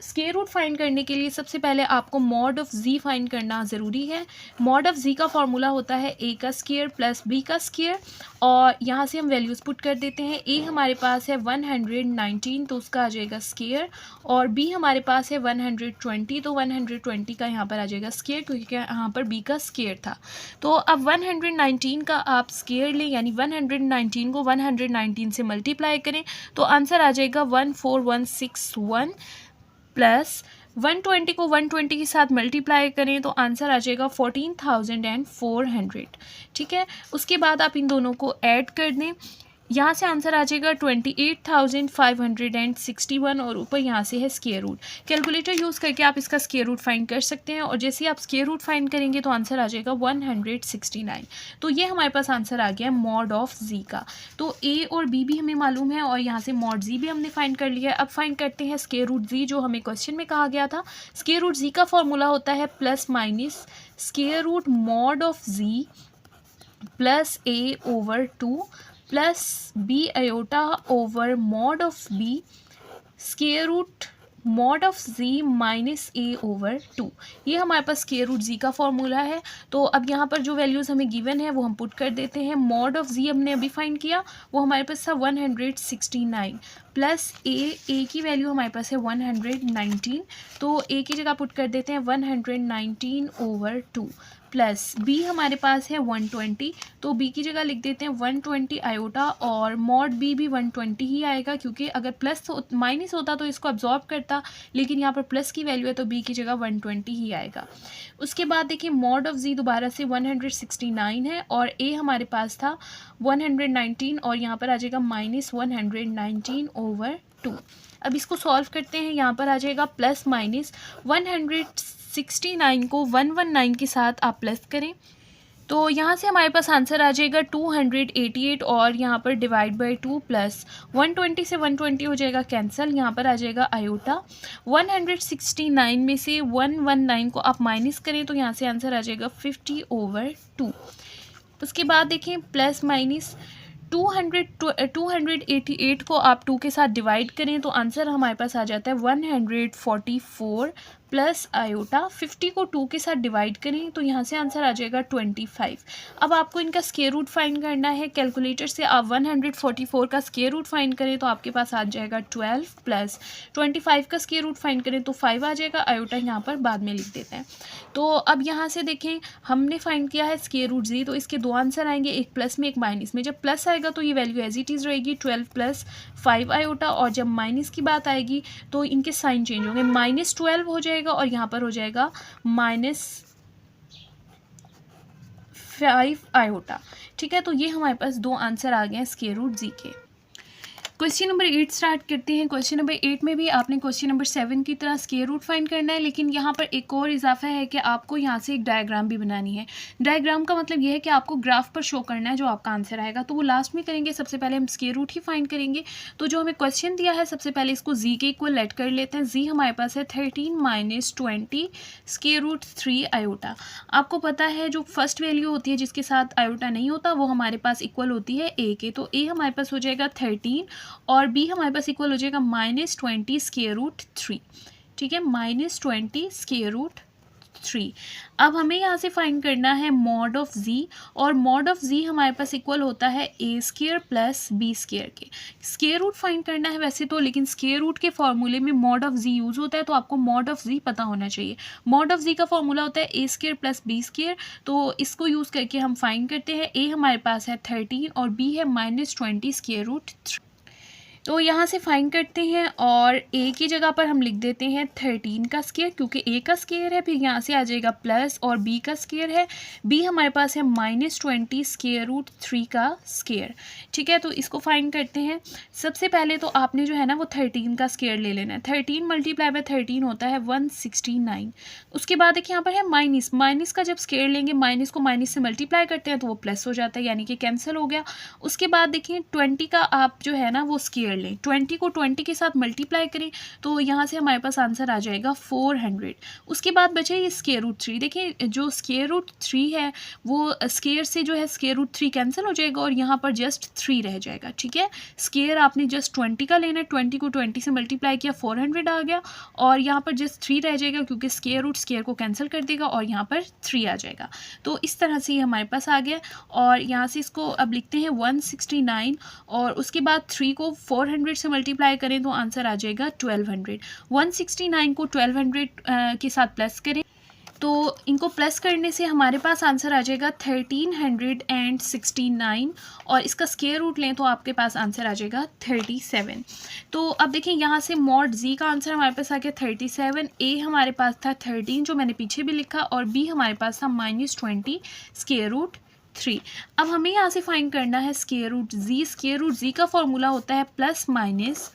स्क्वायर रूट फाइंड करने के लिए सबसे पहले आपको मॉड ऑफ जी फाइंड करना ज़रूरी है। मॉड ऑफ जी का फॉर्मूला होता है ए का स्क्वायर प्लस बी का स्क्वायर, और यहाँ से हम वैल्यूज़ पुट कर देते हैं। ए हमारे पास है 119 तो उसका आ जाएगा स्क्वायर, और बी हमारे पास है 120 तो 120 का यहाँ पर आ जाएगा स्क्वायर, क्योंकि यहाँ पर बी का स्क्वायर था। तो अब 119 का आप स्क्वायर लें, यानी 119 को 119 से मल्टीप्लाई करें तो आंसर आ जाएगा 14161 प्लस 120 को 120 के साथ मल्टीप्लाई करें तो आंसर आ जाएगा 14,400। ठीक है, उसके बाद आप इन दोनों को ऐड कर दें, यहाँ से आंसर आ जाएगा 28,561 और ऊपर यहाँ से है स्क्वायर रूट। कैलकुलेटर यूज़ करके आप इसका स्क्वायर रूट फाइंड कर सकते हैं, और जैसे ही आप स्क्वायर रूट फाइंड करेंगे तो आंसर आ जाएगा 169। तो ये हमारे पास आंसर आ गया मॉड ऑफ जी का। तो ए और बी भी हमें मालूम है और यहाँ से मॉड जी भी हमने फाइंड कर लिया है। अब फाइंड करते हैं स्क्वायर रूट जी, जो हमें क्वेश्चन में कहा गया था। स्क्वायर रूट जी का फॉर्मूला होता है plus minus square root mod of z plus a over 2 plus b iota over mod of b square root mod of z minus a over 2। ये हमारे पास स्क्वायर रूट जी का formula है। तो अब यहाँ पर जो वैल्यूज़ हमें गिवन है वो हम पुट कर देते हैं। मॉड ऑफ जी हमने अभी फाइंड किया, वो हमारे पास था 169 प्लस ए की वैल्यू हमारे पास है 119, तो ए की जगह पुट कर देते हैं 119 ओवर 2 प्लस बी हमारे पास है 120, तो बी की जगह लिख देते हैं 120 आयोटा, और मॉड बी भी 120 ही आएगा, क्योंकि अगर प्लस माइनस होता तो इसको अब्जॉर्ब करता, लेकिन यहाँ पर प्लस की वैल्यू है तो बी की जगह 120 ही आएगा। उसके बाद देखिए मॉड ऑफ जी दोबारा से 169 है, और ए हमारे पास था 119, और यहाँ पर आ जाएगा -119/2। अब इसको सॉल्व करते हैं, यहाँ पर आ जाएगा प्लस माइनस 169 को 119 के साथ आप प्लस करें, तो यहाँ से हमारे पास आंसर आ जाएगा 288, और यहाँ पर डिवाइड बाई 2 प्लस 120 से 120 हो जाएगा कैंसिल, यहाँ पर आ जाएगा आयोटा। 169 में से 119 को आप माइनस करें तो यहाँ से आंसर आ जाएगा 50/2। उसके बाद देखें प्लस माइनस 288 को आप 2 के साथ डिवाइड करें तो आंसर हमारे पास आ जाता है 144 प्लस आयोटा। 50 को 2 के साथ डिवाइड करें तो यहाँ से आंसर आ जाएगा 25। अब आपको इनका स्क्वायर रूट फाइंड करना है। कैलकुलेटर से आप 144 का स्क्वायर रूट फाइंड करें तो आपके पास आ जाएगा 12 प्लस 25 का स्क्वायर रूट फाइंड करें तो 5 आ जाएगा। आयोटा यहाँ पर बाद में लिख देते हैं। तो अब यहाँ से देखें हमने फाइंड किया है स्क्वायर रूट जी, तो इसके दो आंसर आएंगे, एक प्लस में एक माइनस में। जब प्लस आएगा तो ये वैल्यू एज इट इज़ रहेगी 12 प्लस 5 आयोटा, और जब माइनस की बात आएगी तो इनके साइन चेंज होंगे, -12 हो जाएगा और यहाँ पर हो जाएगा -5 आयोटा। ठीक है, तो ये हमारे पास दो आंसर आ गए हैं स्क्वायर रूट जी के। क्वेश्चन नंबर 8 स्टार्ट करते हैं। क्वेश्चन नंबर 8 में भी आपने क्वेश्चन नंबर 7 की तरह स्क्वायर रूट फाइंड करना है, लेकिन यहाँ पर एक और इजाफा है कि आपको यहाँ से एक डायग्राम भी बनानी है। डायग्राम का मतलब ये है कि आपको ग्राफ पर शो करना है जो आपका आंसर आएगा, तो वो लास्ट में करेंगे। सबसे पहले हम स्क्वायर रूट ही फाइंड करेंगे। तो जो हमें क्वेश्चन दिया है सबसे पहले इसको जी के इक्वल लेट कर लेते हैं। जी हमारे पास है 13 - 20 स्क्वायर रूट 3 आयोटा। आपको पता है जो फर्स्ट वैल्यू होती है जिसके साथ आयोटा नहीं होता वो हमारे पास इक्वल होती है ए के, तो ए हमारे पास हो जाएगा 13 और b हमारे पास इक्वल हो जाएगा -20 स्क्वायर रूट 3। ठीक है, -20 स्क्वायर रूट 3। अब हमें यहाँ से फाइंड करना है मॉड ऑफ z, और मॉड ऑफ z हमारे पास इक्वल होता है a square plus b square के। स्क्वायर रूट फाइंड करना है वैसे तो, लेकिन स्क्वायर रूट के फॉर्मूले में मॉड ऑफ z यूज़ होता है, तो आपको मॉड ऑफ z पता होना चाहिए। मॉड ऑफ z का फॉर्मूला होता है a square plus b square, तो इसको यूज़ करके हम फाइंड करते हैं। a हमारे पास है 13 और b है -20 स्क्वायर रूट 3। तो यहाँ से फाइंड करते हैं और a की जगह पर हम लिख देते हैं 13 का स्क्वायर, क्योंकि a का स्क्वायर है, फिर यहाँ से आ जाएगा प्लस, और b का स्क्वायर है, b हमारे पास है -20 स्क्वायर रूट 3 का स्क्वायर। ठीक है, तो इसको फाइंड करते हैं। सबसे पहले तो आपने जो है ना वो 13 का स्क्वायर ले लेना है। 13 × 13 होता है 169। उसके बाद देखिए यहाँ पर है माइनस का जब स्क्वायर लेंगे, माइनस को माइनस से मल्टीप्लाई करते हैं तो वो प्लस हो जाता है, यानी कि कैंसिल हो गया। उसके बाद देखिए 20 का आप जो है ना वो स्क्वायर लें, 20 को 20 के साथ मल्टीप्लाई करें तो यहाँ से हमारे पास आंसर आ जाएगा 400। उसके बाद बचे ये स्क्वायर रूट 3। देखिए जो स्क्वायर रूट 3 है वो स्क्वायर से जो है स्क्वायर रूट 3 कैंसिल हो जाएगा और यहाँ पर जस्ट 3 रह जाएगा। ठीक है, स्क्वायर आपने जस्ट 20 का लेना है, 20 को 20 से मल्टीप्लाई किया 400 आ गया, और यहाँ पर जस्ट 3 रह जाएगा क्योंकि स्क्वायर रूट स्क्वायर को कैंसिल कर देगा और यहाँ पर 3 आ जाएगा। तो इस तरह से ये हमारे पास आ गया, और यहाँ से इसको अब लिखते हैं 169, और उसके बाद 3 को 400 से मल्टीप्लाई करें तो आंसर आ जाएगा 1200। 169 को 1200 के साथ प्लस करें तो इनको प्लस करने से हमारे पास आंसर आ जाएगा 1369, और इसका स्क्वायर रूट लें तो आपके पास आंसर आ जाएगा 37। तो अब देखिए यहाँ से मॉड जी का आंसर हमारे पास आ गया 37, ए हमारे पास था 13 जो मैंने पीछे भी लिखा, और बी हमारे पास था -20 स्क्वायर रूट 3। अब हमें यहाँ से फाइंड करना है square root z. Square root z का फॉर्मूला होता है plus minus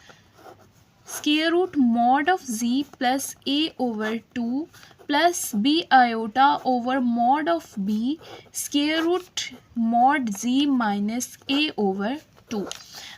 square root mod of z plus a/2 plus b iota over mod of b square root mod z minus a/2।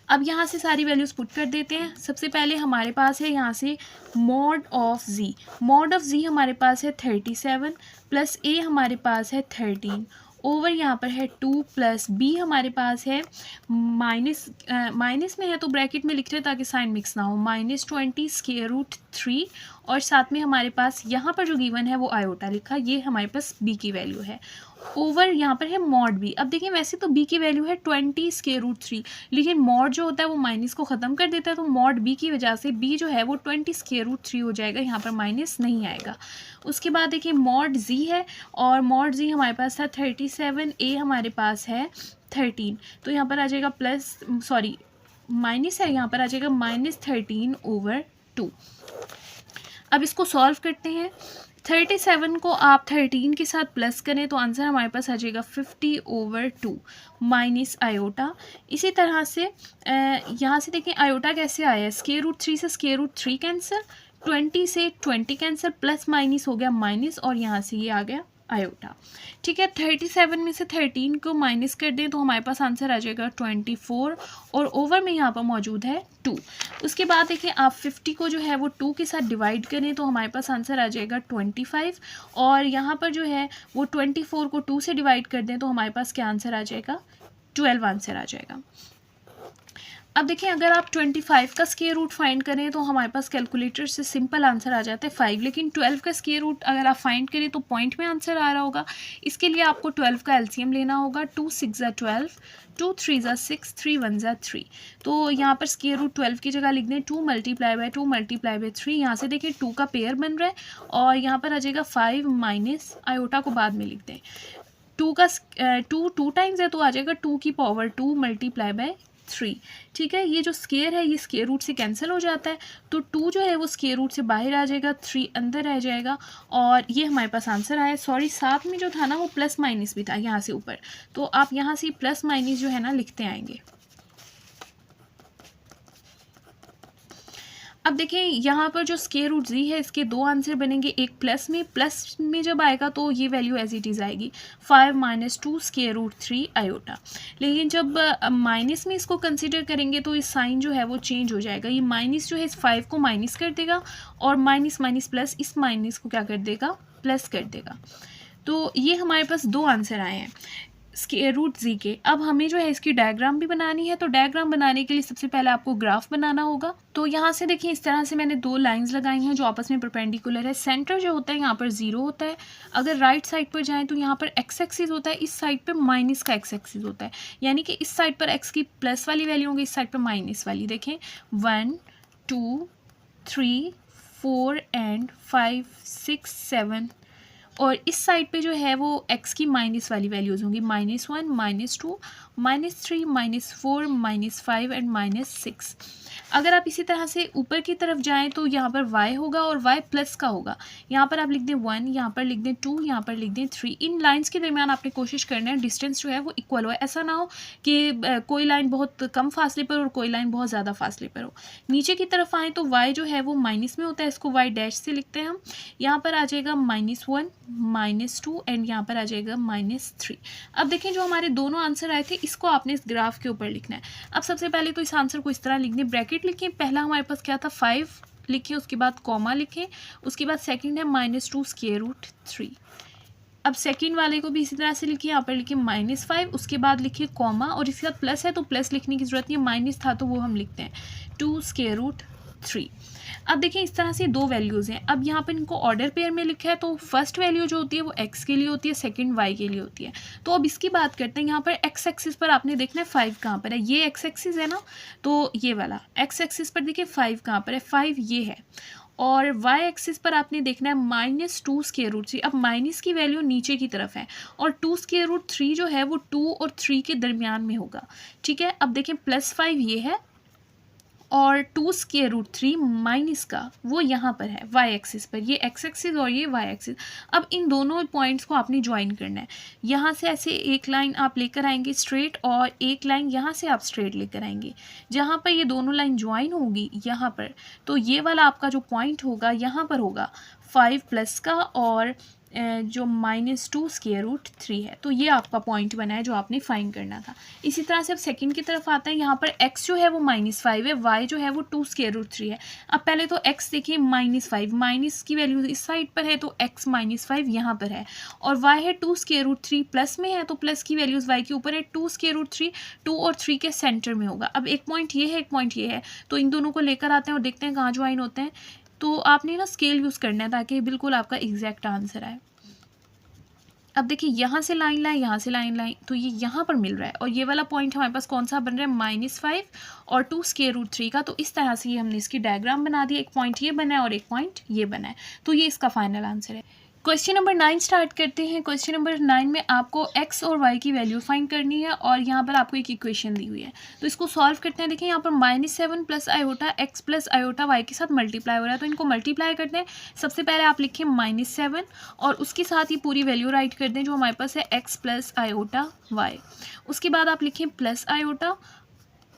अब यहाँ से सारी वैल्यूज़ पुट कर देते हैं। सबसे पहले हमारे पास है यहाँ से mod of z. Mod of z हमारे पास है 37 प्लस a हमारे पास है 13 ओवर यहाँ पर है 2 प्लस b हमारे पास है माइनस में है तो ब्रैकेट में लिख रहे हैं ताकि साइन मिक्स ना हो, -20 स्क्वायर रूट 3, और साथ में हमारे पास यहाँ पर जो गिवन है वो आयोटा लिखा, ये हमारे पास b की वैल्यू है। ओवर यहाँ पर है मॉड बी। अब देखिए वैसे तो बी की वैल्यू है 20√3, लेकिन मॉड जो होता है वो माइनस को ख़त्म कर देता है, तो मॉड बी की वजह से बी जो है वो 20√3 हो जाएगा, यहाँ पर माइनस नहीं आएगा। उसके बाद देखिए मॉड जी है, और मॉड जी हमारे पास था 37, ए हमारे पास है 13, तो यहाँ पर आ जाएगा प्लस सॉरी माइनस है, यहाँ पर आ जाएगा -13/2। अब इसको सॉल्व करते हैं। 37 को आप 13 के साथ प्लस करें तो आंसर हमारे पास आ जाएगा 50/2 माइनस आयोटा। इसी तरह से यहाँ से देखें आयोटा कैसे आया है, √3 से √3 कैंसिल, 20 से 20 कैंसिल, प्लस माइनस हो गया माइनस, और यहाँ से ये आ गया आयोटा। ठीक है, 37 में से 13 को माइनस कर दें तो हमारे पास आंसर आ जाएगा 24, और ओवर में यहाँ पर मौजूद है 2। उसके बाद देखिए आप 50 को जो है वो 2 के साथ डिवाइड करें तो हमारे पास आंसर आ जाएगा 25, और यहाँ पर जो है वो 24 को 2 से डिवाइड कर दें तो हमारे पास क्या आंसर आ जाएगा, 12 आंसर आ जाएगा। अब देखिए अगर आप 25 का स्क्वायर रूट फाइंड करें तो हमारे पास कैलकुलेटर से सिंपल आंसर आ जाता है 5, लेकिन 12 का स्क्वायर रूट अगर आप फाइंड करें तो पॉइंट में आंसर आ रहा होगा। इसके लिए आपको 12 का एलसीएम लेना होगा। 2 6 ज़ा 12, 2 3 ज़ा 6, 3 1 ज़ा 3। तो यहाँ पर स्क्वायर रूट 12 की जगह लिख दें 2 × 2 × 3। यहाँ से देखिए 2 का पेयर बन रहा है, और यहाँ पर आ जाएगा 5 माइनस आयोटा को बाद में लिख दें। 2 का 2 टाइम्स है तो आ जाएगा 2 की पावर 2 × 3। ठीक है, ये जो स्क्वायर है ये स्क्वायर रूट से कैंसिल हो जाता है, तो 2 जो है वो स्क्वायर रूट से बाहर आ जाएगा, 3 अंदर रह जाएगा, और ये हमारे पास आंसर आया। सॉरी, साथ में जो था ना वो प्लस माइनस भी था यहाँ से ऊपर, तो आप यहाँ से प्लस माइनस जो है ना लिखते आएंगे। अब देखिए यहाँ पर जो स्क्वायर रूट जी है इसके दो आंसर बनेंगे, एक प्लस में जब आएगा तो ये वैल्यू एज इट इज़ आएगी 5 - 2 √3 आयोटा। लेकिन जब माइनस में इसको कंसिडर करेंगे तो इस साइन जो है वो चेंज हो जाएगा। ये माइनस जो है इस 5 को माइनस कर देगा, और माइनस माइनस प्लस इस माइनस को क्या कर देगा, प्लस कर देगा। तो ये हमारे पास दो आंसर आए हैं स्क्वायर रूट जी के। अब हमें जो है इसकी डायग्राम भी बनानी है, तो डायग्राम बनाने के लिए सबसे पहले आपको ग्राफ बनाना होगा। तो यहाँ से देखिए इस तरह से मैंने दो लाइंस लगाई हैं जो आपस में परपेंडिकुलर है। सेंटर जो होता है यहाँ पर 0 होता है। अगर राइट साइड पर जाएं तो यहाँ पर एक्स एक्सिस होता है, इस साइड पर माइनस का एक्स एक्सिस होता है, यानी कि इस साइड पर एक्स की प्लस वाली वैल्यू होगी, इस साइड पर माइनस वाली। देखें 1 2 3 4 एंड 5 6 7, और इस साइड पे जो है वो x की माइनस वाली वैल्यूज़ होंगी, -1 -2 -3 -4 -5 एंड -6। अगर आप इसी तरह से ऊपर की तरफ जाएं तो यहाँ पर y होगा और y प्लस का होगा। यहाँ पर आप लिख दें 1, यहाँ पर लिख दें 2, यहाँ पर लिख दें 3। इन लाइंस के दरमियान आपने कोशिश करना है डिस्टेंस जो है वो इक्वल हो, ऐसा ना हो कि कोई लाइन बहुत कम फासले पर और कोई लाइन बहुत ज़्यादा फासले पर हो। नीचे की तरफ आएँ तो y जो है वो माइनस में होता है, इसको y डैश से लिखते हैं हम। यहाँ पर आ जाएगा -1 -2 एंड यहाँ पर आ जाएगा -3। अब देखें जो हमारे दोनों आंसर आए थे इसको आपने इस ग्राफ के ऊपर लिखना है। अब सबसे पहले तो इस आंसर को इस तरह लिख दें, ब्रैकेट लिखें। पहला हमारे पास क्या था 5 लिखें, उसके बाद कॉमा लिखें, उसके बाद सेकंड है -2 √3। अब सेकंड वाले को भी इसी तरह से लिखिए, यहाँ पर लिखिए -5, उसके बाद लिखिए कॉमा, और इसके बाद प्लस है तो प्लस लिखने की ज़रूरत नहीं है, माइनस था तो वो हम लिखते हैं 2 √3। अब देखिए इस तरह से दो वैल्यूज़ हैं। अब यहाँ पर इनको ऑर्डर पेयर में लिखा है, तो फर्स्ट वैल्यू जो होती है वो x के लिए होती है, सेकंड y के लिए होती है। तो अब इसकी बात करते हैं। यहाँ पर x एक्सिस पर आपने देखना है 5 कहाँ पर है, ये x एक्सिस है ना, तो ये वाला x एक्सिस पर देखिए 5 कहाँ पर है, 5 ये है, और y एक्सिस पर आपने देखना है -2 √3। अब माइनस की वैल्यू नीचे की तरफ है, और 2 √3 जो है वो 2 और 3 के दरमियान में होगा। ठीक है, अब देखें +5 ये है, और 2 √3 माइनस का वो यहाँ पर है y एक्सिस पर, ये x एक्सिस और ये y एक्सिस। अब इन दोनों पॉइंट्स को आपने ज्वाइन करना है। यहाँ से ऐसे एक लाइन आप लेकर आएंगे स्ट्रेट, और एक लाइन यहाँ से आप स्ट्रेट लेकर आएंगे। जहाँ पर ये दोनों लाइन ज्वाइन होगी यहाँ पर, तो ये वाला आपका जो पॉइंट होगा यहाँ पर होगा 5 प्लस का, और जो -2 √3 है। तो ये आपका पॉइंट बना है जो आपने फाइंड करना था। इसी तरह से अब सेकंड की तरफ आते हैं। यहाँ पर x जो है वो -5 है, y जो है वो 2 √3 है। अब पहले तो x देखिए -5, माइनस की वैल्यू इस साइड पर है तो x -5 यहाँ पर है, और y है 2 √3 प्लस में है, तो प्लस की वैल्यूज़ y के ऊपर है, 2 √3 2 और 3 के सेंटर में होगा। अब एक पॉइंट ये है, एक पॉइंट ये है, तो इन दोनों को लेकर आते हैं और देखते हैं कहाँ ज्वाइन होते हैं। तो आपने ना स्केल यूज़ करना है ताकि बिल्कुल आपका एग्जैक्ट आंसर आए। अब देखिए यहाँ से लाइन लाइन, यहाँ से लाइन लाइन, तो ये यहाँ पर मिल रहा है और ये वाला पॉइंट हमारे पास कौन सा बन रहा है, -5 और 2 स्क्वायर रूट 3 का। तो इस तरह से ये हमने इसकी डायग्राम बना दिया, एक पॉइंट ये बना है और एक पॉइंट ये बना है। तो ये इसका फाइनल आंसर है। क्वेश्चन नंबर 9 स्टार्ट करते हैं। क्वेश्चन नंबर 9 में आपको x और y की वैल्यू फाइंड करनी है और यहाँ पर आपको एक इक्वेशन दी हुई है, तो इसको सॉल्व करते हैं। देखिए यहाँ पर -7 plus iota x plus iota y के साथ मल्टीप्लाई हो रहा है, तो इनको मल्टीप्लाई करते हैं। सबसे पहले आप लिखें -7 और उसके साथ ही पूरी वैल्यू राइट कर दें जो हमारे पास है x प्लस आयोटा y। उसके बाद आप लिखें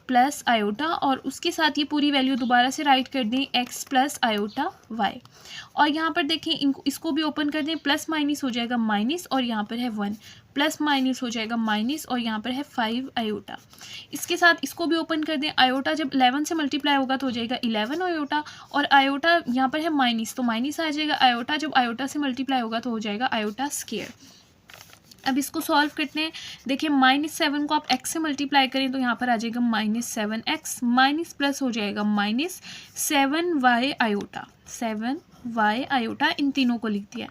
प्लस आयोटा और उसके साथ ये पूरी वैल्यू दोबारा से राइट कर दें x प्लस आयोटा y। और यहाँ पर देखें इसको भी ओपन कर दें, प्लस माइनस हो जाएगा माइनस और यहाँ पर है 1, प्लस माइनस हो जाएगा माइनस और यहाँ पर है 5 आयोटा। इसके साथ इसको भी ओपन कर दें, आयोटा जब 11 से मल्टीप्लाई होगा तो हो जाएगा 11 आयोटा और आयोटा यहाँ पर है माइनस तो माइनस आ जाएगा, आयोटा जब आयोटा से मल्टीप्लाई होगा तो हो जाएगा आयोटा स्क्वायर। अब इसको सॉल्व करते हैं। देखिए -7 को आप x से मल्टीप्लाई करें तो यहाँ पर आ जाएगा -7x, माइनस प्लस हो जाएगा -7y आयोटा, 7y आयोटा, इन तीनों को लिख दिया।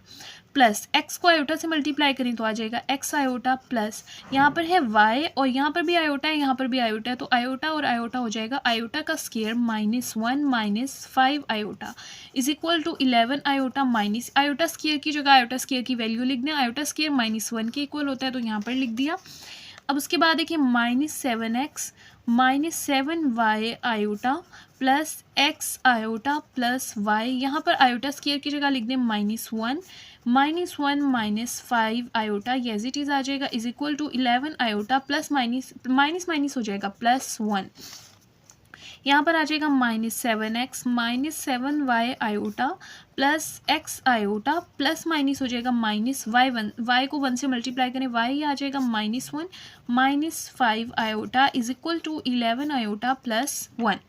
प्लस x को आयोटा से मल्टीप्लाई करें तो आ जाएगा x आयोटा प्लस यहाँ पर है y और यहाँ पर भी आयोटा है, यहाँ पर भी आयोटा है, तो आयोटा और आयोटा हो जाएगा आयोटा का square -1 -5 iota is equal to 11 iota minus iota square की जगह आयोटा स्क्वायर की वैल्यू लिख दें। आयोटा स्क्वायर -1 के इक्वल होता है तो यहाँ पर लिख दिया। अब उसके बाद देखिए -7x -7y iota plus x iota plus y, यहाँ पर आयोटा स्क्वायर की जगह लिख दें -1 -5 आयोटा, ये एज इट इज़ आ जाएगा, is equal to 11 iota plus minus हो जाएगा +1, यहाँ पर आ जाएगा -7x -7y iota plus x iota plus minus हो जाएगा -y1, y को 1 से मल्टीप्लाई करें y आ जाएगा -1 -5 iota is equal to 11 iota plus 1।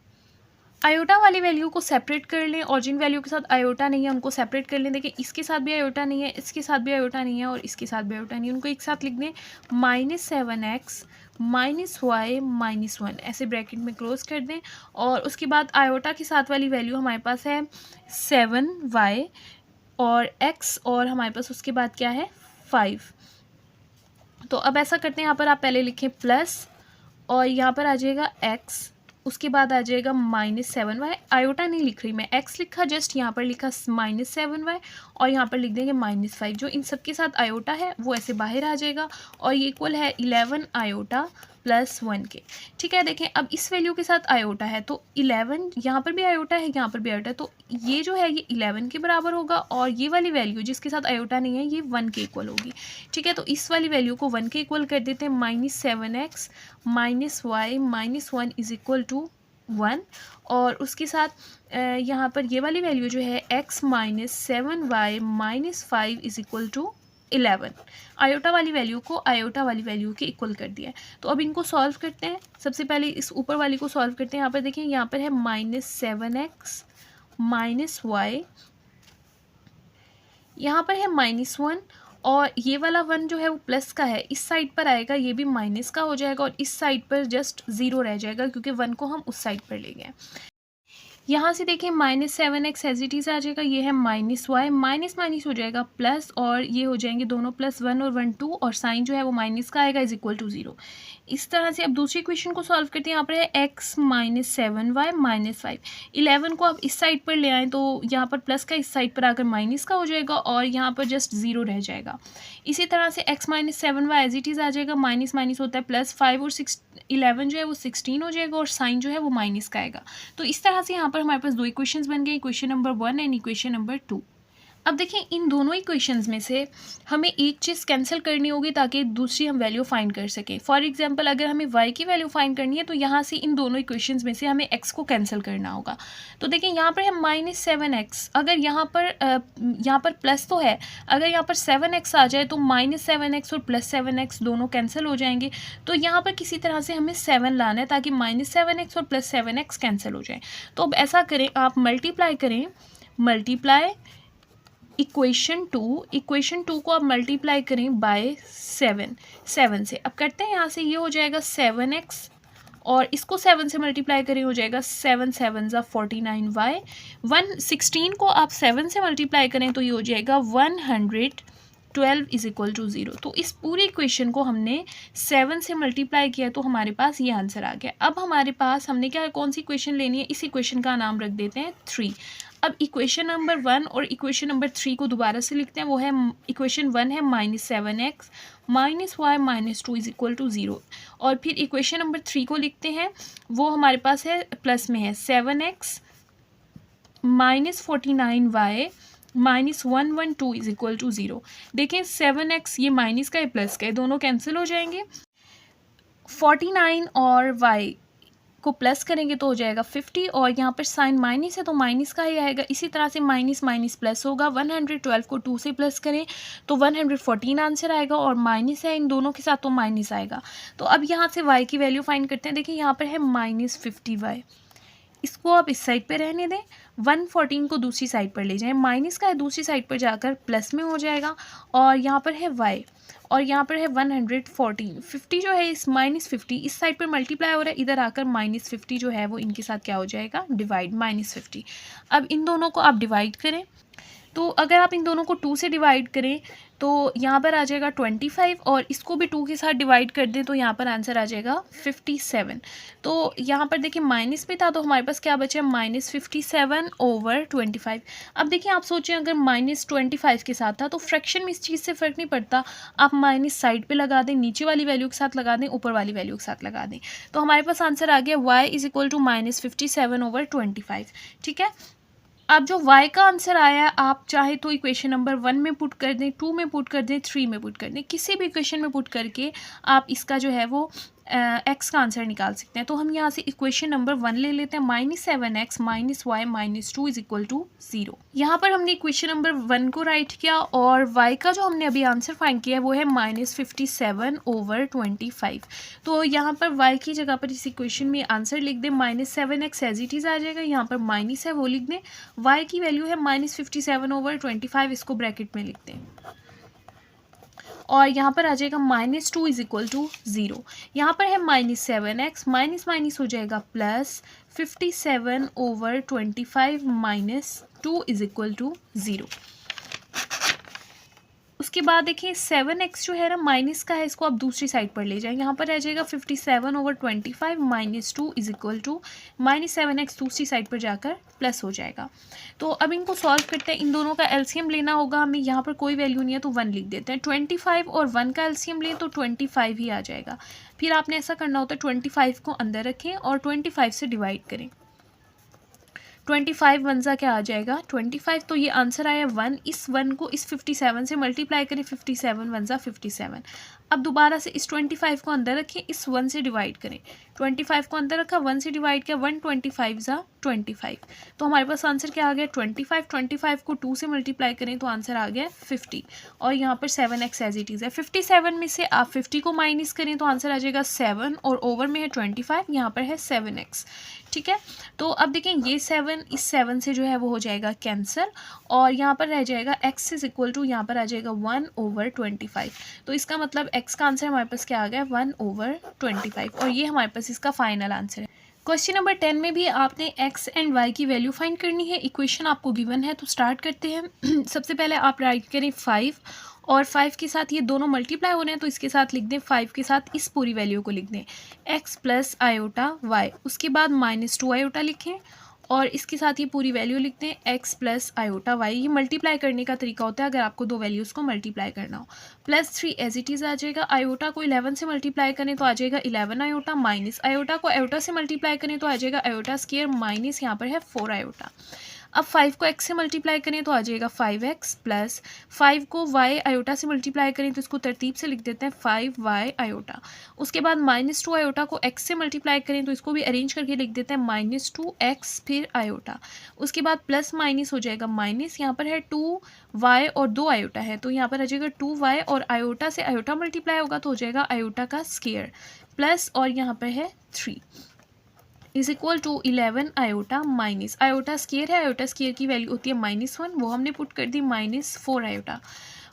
Iota वाली वैल्यू को सेपरेट कर लें और जिन वैल्यू के साथ आयोटा नहीं है उनको सेपरेट कर लें। देखिए इसके साथ भी आयोटा नहीं है, इसके साथ भी आयोटा नहीं है और इसके साथ भी आयोटा नहीं है, उनको एक साथ लिख दें -7x -y -1, ऐसे ब्रैकेट में क्लोज कर दें। और उसके बाद आयोटा के साथ वाली वैल्यू हमारे पास है 7y और x और हमारे पास उसके बाद क्या है 5। तो अब ऐसा करते हैं, यहाँ पर आप पहले लिखें प्लस और यहाँ पर आ जाएगा x, उसके बाद आ जाएगा -7y, आयोटा नहीं लिख रही मैं, x लिखा, जस्ट यहाँ पर लिखा -7y और यहाँ पर लिख देंगे -5, जो इन सब के साथ आयोटा है वो ऐसे बाहर आ जाएगा और ये इक्वल है 11 आयोटा प्लस 1 के। ठीक है, देखें अब इस वैल्यू के साथ आयोटा है तो 11, यहाँ पर भी आयोटा है, यहाँ पर भी आयोटा है, तो ये जो है ये 11 के बराबर होगा और ये वाली वैल्यू जिसके साथ आयोटा नहीं है ये 1 के इक्वल होगी। ठीक है, तो इस वाली वैल्यू को 1 के इक्वल कर देते हैं, -7x -y -1 is equal to 1 और उसके साथ यहाँ पर ये वाली वैल्यू जो है x -7y -5 is equal to 11, iota वाली वैल्यू को आयोटा वाली वैल्यू के इक्वल कर दिया है। तो अब इनको सॉल्व करते हैं। सबसे पहले इस ऊपर वाली को सॉल्व करते हैं। यहाँ पर देखिए यहाँ पर है -7x -y, यहाँ पर है -1 और ये वाला 1 जो है वो प्लस का है, इस साइड पर आएगा, ये भी माइनस का हो जाएगा और इस साइड पर जस्ट 0 रह जाएगा क्योंकि 1 को हम उस साइड पर ले गए। यहाँ से देखिए -7x एज इट इज़ आ जाएगा, ये है -y, माइनस माइनस हो जाएगा प्लस और ये हो जाएंगे दोनों +1 और 1 2 और साइन जो है वो माइनस का आएगा इज इक्वल टू 0। इस तरह से अब दूसरी इक्वेशन को सॉल्व करते हैं। यहाँ पर है x -7y -5, 11 को आप इस साइड पर ले आएँ तो यहाँ पर प्लस का इस साइड पर आकर माइनस का हो जाएगा और यहाँ पर जस्ट 0 रह जाएगा। इसी तरह से x -7y as it is आ जाएगा, माइनस माइनस होता है +5 और 11 जो है वो 16 हो जाएगा और साइन जो है वो माइनस का आएगा। तो इस तरह से यहाँ पर हमारे पास दो इक्वेशंस बन गए, equation number 1 and equation number 2। अब देखें इन दोनों इक्वेशंस में से हमें एक चीज़ कैंसिल करनी होगी ताकि दूसरी हम वैल्यू फाइंड कर सकें। फॉर एग्जांपल अगर हमें y की वैल्यू फाइंड करनी है तो यहाँ से इन दोनों इक्वेशंस में से हमें x को कैंसिल करना होगा। तो देखें यहाँ पर है -7x, अगर यहाँ पर प्लस तो है, अगर यहाँ पर 7x आ जाए तो -7x और +7x दोनों कैंसिल हो जाएंगे। तो यहाँ पर किसी तरह से हमें 7 लाना है ताकि -7x और +7x कैंसिल हो जाए। तो अब ऐसा करें, आप मल्टीप्लाई करें, इक्वेशन 2 को आप मल्टीप्लाई करें बाय 7 से। अब करते हैं यहाँ से, ये हो जाएगा 7x और इसको 7 से मल्टीप्लाई करें हो जाएगा 7 7 ज़ा 49y। 116 को आप 7 से मल्टीप्लाई करें तो ये हो जाएगा 100 12 इज इक्वल टू 0। तो इस पूरी इक्वेशन को हमने 7 से मल्टीप्लाई किया तो हमारे पास ये आंसर आ गया। अब हमारे पास हमने क्या कौन सी इक्वेशन लेनी है, इस इक्वेशन का नाम रख देते हैं 3। अब इक्वेशन नंबर 1 और इक्वेशन नंबर 3 को दोबारा से लिखते हैं। वो है इक्वेशन 1 है -7x -y -2 is equal to 0। और फिर इक्वेशन नंबर 3 को लिखते हैं, वो हमारे पास है प्लस में है 7x -49y -112 is equal to 0। देखें 7x ये माइनस का है प्लस का है, दोनों कैंसिल हो जाएंगे। 49 और y को प्लस करेंगे तो हो जाएगा 50, और यहाँ पर साइन माइनस है तो माइनस का ही आएगा। इसी तरह से माइनस माइनस प्लस होगा। 112 को 2 से प्लस करें तो 114 आंसर आएगा, और माइनस है इन दोनों के साथ तो माइनस आएगा। तो अब यहाँ से y की वैल्यू फाइंड करते हैं। देखिए यहाँ पर है -50y, इसको आप इस साइड पे रहने दें। 114 को दूसरी साइड पर ले जाएं, माइनस का है दूसरी साइड पर जाकर प्लस में हो जाएगा। और यहाँ पर है y, और यहाँ पर है 114। 50 जो है इस -50 इस साइड पर मल्टीप्लाई हो रहा है, इधर आकर -50 जो है वो इनके साथ क्या हो जाएगा, डिवाइड, -50। अब इन दोनों को आप डिवाइड करें, तो अगर आप इन दोनों को 2 से डिवाइड करें तो यहाँ पर आ जाएगा 25, और इसको भी 2 के साथ डिवाइड कर दें तो यहाँ पर आंसर आ जाएगा 57। तो यहाँ पर देखिए माइनस भी था तो हमारे पास क्या बचा, -57/25। अब देखिए आप सोचें अगर -25 के साथ था तो फ्रैक्शन में इस चीज़ से फ़र्क नहीं पड़ता, आप माइनस साइड पे लगा दें, नीचे वाली वैल्यू के साथ लगा दें, ऊपर वाली वैल्यू के साथ लगा दें। तो हमारे पास आंसर आ गया y इज इक्वल टू -57/25। ठीक है। अब जो y का आंसर आया, आप चाहे तो इक्वेशन नंबर 1 में पुट कर दें, 2 में पुट कर दें, 3 में पुट कर दें, किसी भी इक्वेशन में पुट करके आप इसका जो है वो x का आंसर निकाल सकते हैं। तो हम यहाँ से इक्वेशन नंबर 1 ले लेते हैं, -7x -y -2 is equal to 0। यहाँ पर हमने इक्वेशन नंबर 1 को राइट किया, और y का जो हमने अभी आंसर फाइंड किया है वो है -57/25। तो यहाँ पर y की जगह पर इस इक्वेशन में आंसर लिख दें, -7x एज इट इज़ आ जाएगा, यहाँ पर माइनस है वो लिख दें, y की वैल्यू है -57/25, इसको ब्रैकेट में लिख दें, और यहाँ पर आ जाएगा -2 इज इक्वल टू 0। यहाँ पर है -7x, माइनस माइनस हो जाएगा प्लस 57/25 -2 इज इक्वल टू 0। उसके बाद देखिए 7x जो है ना माइनस का है, इसको आप दूसरी साइड पर ले जाएं, यहाँ पर रह जाएगा 57/25 -2 इज इक्वल टू -7x, दूसरी साइड पर जाकर प्लस हो जाएगा। तो अब इनको सॉल्व करते हैं, इन दोनों का एलसीएम लेना होगा हमें, यहाँ पर कोई वैल्यू नहीं है तो 1 लिख देते हैं। 25 और 1 का एलसीएम लें तो 25 ही आ जाएगा। फिर आपने ऐसा करना होता है 25 को अंदर रखें और 25 से डिवाइड करें। 25 वन सा क्या आ जाएगा 25, तो ये आंसर आया 1। इस 1 को इस 57 से मल्टीप्लाई करें, 57 वन सा 57। अब दोबारा से इस 25 को अंदर रखें, इस 1 से डिवाइड करें, 25 को अंदर रखा, 1 से डिवाइड किया, 125 ज़ा 25। तो हमारे पास आंसर क्या आ गया 25। 25 को 2 से मल्टीप्लाई करें तो आंसर आ गया 50, और यहाँ पर 7x एज इट इज़ है। 57 में से आप 50 को माइनस करें तो आंसर आ जाएगा 7, और ओवर में है 25, यहाँ पर है 7x। ठीक है, तो अब देखें ये 7 इस 7 से जो है वो हो जाएगा कैंसिल, और यहाँ पर रह जाएगा x इज इक्वल टू, यहाँ पर आ जाएगा 1/25। तो इसका मतलब x का आंसर हमारे पास क्या आ गया 1/25, और ये हमारे पास इसका फाइनल आंसर है। क्वेश्चन नंबर 10 में भी आपने x एंड y की वैल्यू फाइंड करनी है। इक्वेशन आपको गिवन है, तो स्टार्ट करते हैं। सबसे पहले आप राइट करें 5, और 5 के साथ ये दोनों मल्टीप्लाई हो रहे हैं तो इसके साथ लिख दें 5 के साथ इस पूरी वैल्यू को लिख दें x प्लस आयोटा y। उसके बाद -2 आयोटा लिखें, और इसके साथ ये पूरी वैल्यू लिखते हैं x प्लस आयोटा y। ये मल्टीप्लाई करने का तरीका होता है अगर आपको दो वैल्यूज़ को मल्टीप्लाई करना हो। +3 एज इट इज़ आ जाएगा। आयोटा को 11 से मल्टीप्लाई करें तो आ जाएगा 11 आयोटा, माइनस आयोटा को आयोटा से मल्टीप्लाई करें तो आ जाएगा आयोटा स्क्वायर, माइनस यहाँ पर है 4 आयोटा। अब 5 को x से मल्टीप्लाई करें तो आ जाएगा 5x, प्लस 5 को y आयोटा से मल्टीप्लाई करें तो इसको तरतीब से लिख देते हैं 5y आयोटा। उसके बाद -2 आयोटा को x से मल्टीप्लाई करें तो इसको भी अरेंज करके लिख देते हैं -2x फिर आयोटा। उसके बाद प्लस माइनस हो जाएगा माइनस, यहाँ पर है 2y और 2 आयोटा है तो यहाँ पर आ जाएगा 2y, और आयोटा से आयोटा मल्टीप्लाई होगा तो हो जाएगा आयोटा का स्क्वायर, प्लस और यहाँ पर है 3 is equal to 11 iota minus iota square है, आयोटा स्क्वायर की वैल्यू होती है -1, वो हमने पुट कर दी -4 आयोटा।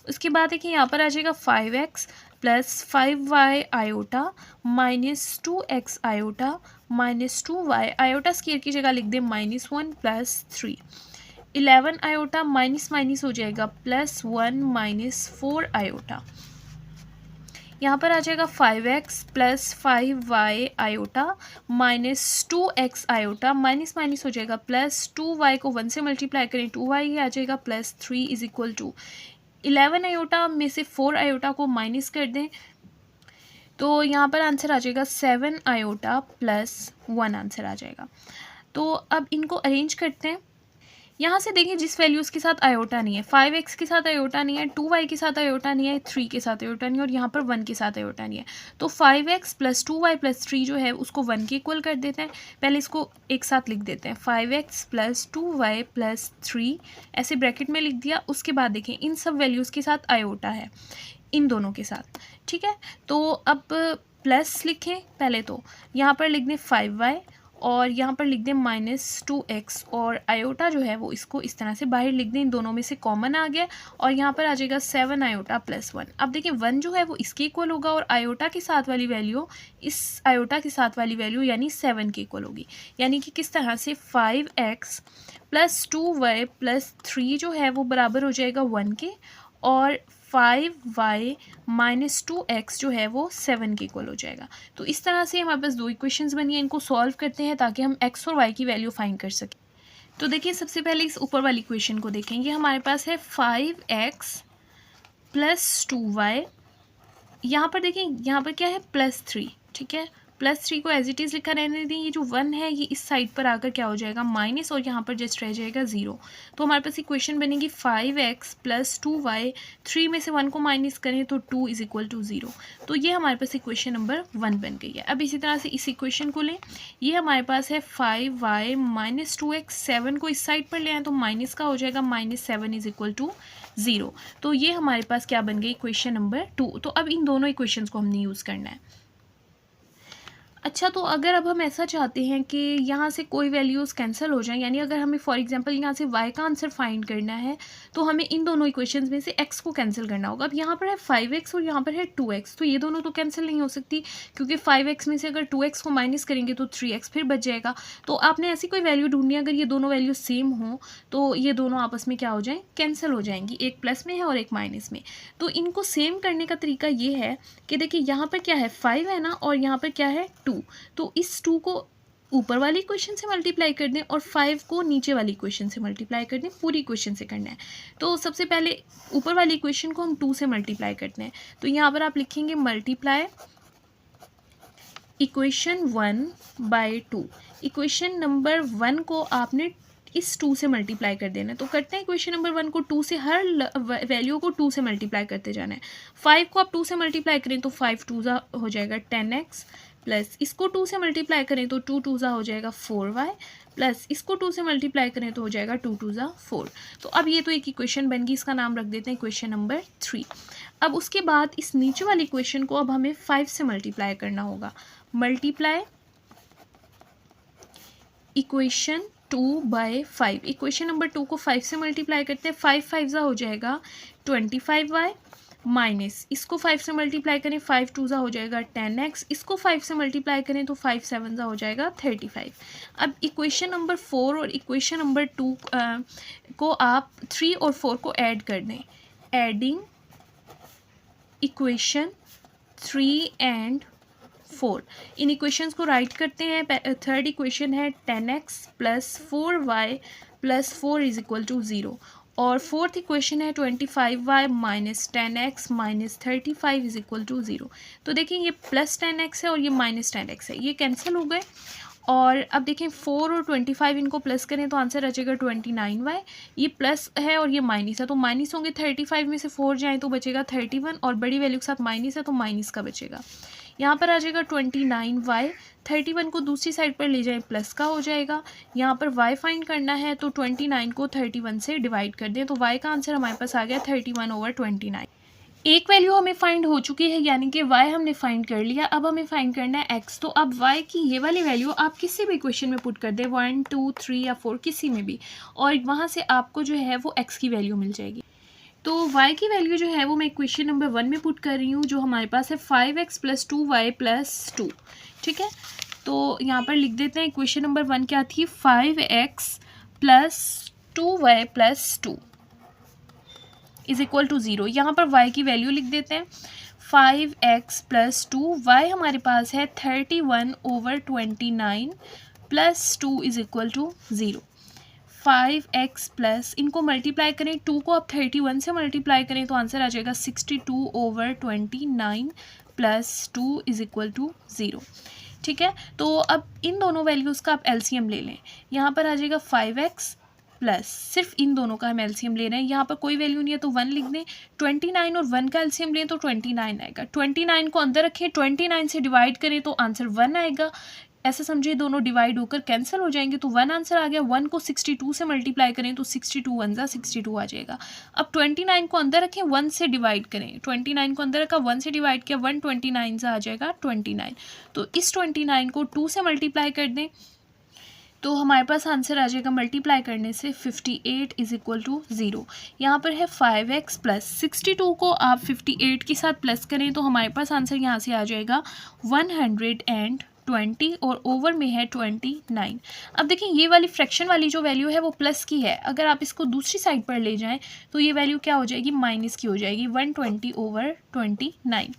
उसके बाद देखिए यहाँ पर आ जाएगा 5x plus 5y iota -2x iota -2y, iota square की जगह लिख दें -1 प्लस 3 11 आयोटा माइनस माइनस हो जाएगा +1 माइनस 4 आयोटा। यहाँ पर आ जाएगा 5x plus 5y iota minus 2x iota, minus minus हो जाएगा +2y को 1 से मल्टीप्लाई करें 2y ही आ जाएगा +3 इज इक्वल टू 11 आयोटा में से 4 आयोटा को माइनस कर दें तो यहाँ पर आंसर आ जाएगा 7 आयोटा +1 आंसर आ जाएगा। तो अब इनको अरेंज करते हैं। यहाँ से देखिए जिस वैल्यूज़ के साथ आयोटा नहीं है, 5x के साथ आयोटा नहीं है, 2y के साथ आयोटा नहीं है, 3 के साथ आयोटा नहीं है और यहाँ पर 1 के साथ आयोटा नहीं है, तो 5x + 2y + 3 जो है उसको 1 के इक्वल कर देते हैं। पहले इसको एक साथ लिख देते हैं, 5x + 2y + 3 ऐसे ब्रैकेट में लिख दिया। उसके बाद देखें इन सब वैल्यूज़ के साथ आयोटा है, इन दोनों के साथ, ठीक है। तो अब प्लस लिखें पहले, तो यहाँ पर लिख दें 5y और यहाँ पर लिख दें -2x और आयोटा जो है वो इसको इस तरह से बाहर लिख दें, इन दोनों में से कॉमन आ गया और यहाँ पर आ जाएगा 7 आयोटा +1। अब देखिए 1 जो है वो इसके इक्वल होगा और आयोटा के साथ वाली वैल्यू इस आयोटा के साथ वाली वैल्यू यानी 7 के इक्वल होगी। यानी कि किस तरह से 5x + 2y + 3 जो है वो बराबर हो जाएगा 1 के और 5y - 2x जो है वो 7 के इक्वल हो जाएगा। तो इस तरह से हमारे पास दो इक्वेशंस बनी है, इनको सॉल्व करते हैं ताकि हम x और y की वैल्यू फाइंड कर सकें। तो देखिए सबसे पहले इस ऊपर वाली इक्वेशन को देखेंगे, हमारे पास है 5x + 2y, यहाँ पर देखिए यहाँ पर क्या है +3, ठीक है, +3 को एज इट इज़ लिखा रहने दें। ये जो 1 है ये इस साइड पर आकर क्या हो जाएगा माइनस और यहाँ पर जस्ट रह जाएगा 0। तो हमारे पास इक्वेशन बनेगी 5x + 2y, 3 में से 1 को माइनस करें तो 2 इज इक्वल टू 0। तो ये हमारे पास इक्वेशन नंबर 1 बन गई है। अब इसी तरह से इस इक्वेशन को लें, ये हमारे पास है 5y - 2x, 7 को इस साइड पर ले आए तो माइनस का हो जाएगा -7 इज इक्वल टू 0। तो ये हमारे पास क्या बन गई इक्वेशन नंबर 2। तो अब इन दोनों इक्वेशंस को हमने यूज़ करना है। अच्छा, तो अगर अब हम ऐसा चाहते हैं कि यहाँ से कोई वैल्यूज़ कैंसिल हो जाएं, यानी अगर हमें फॉर एग्जांपल यहाँ से y का आंसर फाइंड करना है तो हमें इन दोनों इक्वेशंस में से x को कैंसिल करना होगा। अब यहाँ पर है 5x और यहाँ पर है 2x, तो ये दोनों तो कैंसिल नहीं हो सकती क्योंकि 5x में से अगर 2x को माइनस करेंगे तो 3x फिर बच जाएगा। तो आपने ऐसी कोई वैल्यू ढूंढनी है, अगर ये दोनों वैल्यू सेम हो तो ये दोनों आपस में क्या हो जाएँ, कैंसिल हो जाएंगी, एक प्लस में है और एक माइनस में। तो इनको सेम करने का तरीका ये है कि देखिए यहाँ पर क्या है 5 है ना और यहाँ पर क्या है 2, तो इस 2 को ऊपर वाली इक्वेशन से मल्टीप्लाई कर दें और 5 को नीचे वाली इक्वेशन से मल्टीप्लाई कर दें। पूरी इक्वेशन से करना है। तो सबसे पहले ऊपर वाली इक्वेशन को हम 2 से मल्टीप्लाई करते हैं, तो यहाँ पर आप लिखेंगे मल्टीप्लाई इक्वेशन 1/2। इक्वेशन नंबर 1 को आपने इस 2 से मल्टीप्लाई कर देना है। तो करते हैं इक्वेशन नंबर 1 को 2 से, हर वैल्यू को 2 से मल्टीप्लाई करते जाना है। 5 को आप 2 से मल्टीप्लाई करें तो 5 2 हो जाएगा 10x, प्लस इसको 2 से मल्टीप्लाई करें तो 2 2 हो जाएगा 4y, प्लस इसको 2 से मल्टीप्लाई करें तो हो जाएगा 2 2 4। तो अब ये तो एक इक्वेशन बन गई, इसका नाम रख देते हैं इक्वेशन नंबर 3। अब उसके बाद इस नीचे वाली इक्वेशन को अब हमें 5 से मल्टीप्लाई करना होगा। मल्टीप्लाई इक्वेशन 2/5, इक्वेशन नंबर 2 को 5 से मल्टीप्लाई करते हैं, 5 5 हो जाएगा 25y, माइनस इसको 5 से मल्टीप्लाई करें 5 2 हो जाएगा 10x, इसको 5 से मल्टीप्लाई करें तो 5 7 हो जाएगा 35। अब इक्वेशन नंबर 4 और इक्वेशन नंबर 2 को आप 3 और 4 को ऐड कर दें। Adding equation 3 and 4, in equations को राइट करते हैं। थर्ड इक्वेशन है 10x + 4y + 4 is equal to 0 और फोर्थ इक्वेशन है 25y - 10x - 35 is equal to 0। तो देखिए ये +10x है और ये -10x है, ये कैंसिल हो गए। और अब देखें 4 और 25 इनको प्लस करें तो आंसर आ जाएगा 29y। ये प्लस है और ये माइनस है, तो माइनस होंगे 35 में से 4 जाएँ तो बचेगा 31 और बड़ी वैल्यू के साथ माइनस है तो माइनस का बचेगा। यहाँ पर आ जाएगा 29y, 31 को दूसरी साइड पर ले जाएं प्लस का हो जाएगा। यहाँ पर y फाइंड करना है तो 29 को 31 से डिवाइड कर दें, तो y का आंसर हमारे पास आ गया 31/29। एक वैल्यू हमें फाइंड हो चुकी है, यानी कि y हमने फाइंड कर लिया। अब हमें फाइंड करना है x। तो अब y की ये वाली वैल्यू आप किसी भी इक्वेशन में पुट कर दें, 1 2 3 या 4 किसी में भी, और वहाँ से आपको जो है वो x की वैल्यू मिल जाएगी। तो y की वैल्यू जो है वो मैं इक्वेशन नंबर 1 में पुट कर रही हूँ, जो हमारे पास है 5x + 2y + 2, ठीक है। तो यहाँ पर लिख देते हैं इक्वेशन नंबर 1 क्या थी, 5x + 2y plus 2 is equal to 0। यहाँ पर y की वैल्यू लिख देते हैं 5x प्लस 2, y हमारे पास है 31/29 plus 2 is equal to 0। 5x plus, इनको मल्टीप्लाई करें, 2 को आप 31 से मल्टीप्लाई करें तो आंसर आ जाएगा 62/29 प्लस 2 इज इक्वल टू 0। ठीक है, तो अब इन दोनों वैल्यूज़ का आप एलसीएम ले लें। यहाँ पर आ जाएगा 5x प्लस, सिर्फ इन दोनों का हम एलसीएम ले रहे हैं, यहाँ पर कोई वैल्यू नहीं है तो 1 लिख दें। 29 और 1 का एलसीएम लें तो 29 आएगा। 29 को अंदर रखें, 29 से डिवाइड करें तो आंसर 1 आएगा। ऐसा समझिए दोनों डिवाइड होकर कैंसिल हो जाएंगे तो 1 आंसर आ गया। 1 को 62 से मल्टीप्लाई करें तो 62 1 जा 62 आ जाएगा। अब 29 को अंदर रखें, 1 से डिवाइड करें, 29 को अंदर रखा, 1 से डिवाइड किया, 1 29 जा आ जाएगा 29। तो इस 29 को 2 से मल्टीप्लाई कर दें तो हमारे पास आंसर आ जाएगा मल्टीप्लाई करने से 58 इज इक्वल टू 0। यहाँ पर है 5x प्लस 62 को आप 58 के साथ प्लस करें तो हमारे पास आंसर यहाँ से आ जाएगा 120 और ओवर में है 29। अब देखिए ये वाली फ्रैक्शन वाली जो वैल्यू है वो प्लस की है, अगर आप इसको दूसरी साइड पर ले जाएं तो ये वैल्यू क्या हो जाएगी, माइनस की हो जाएगी, 120/29।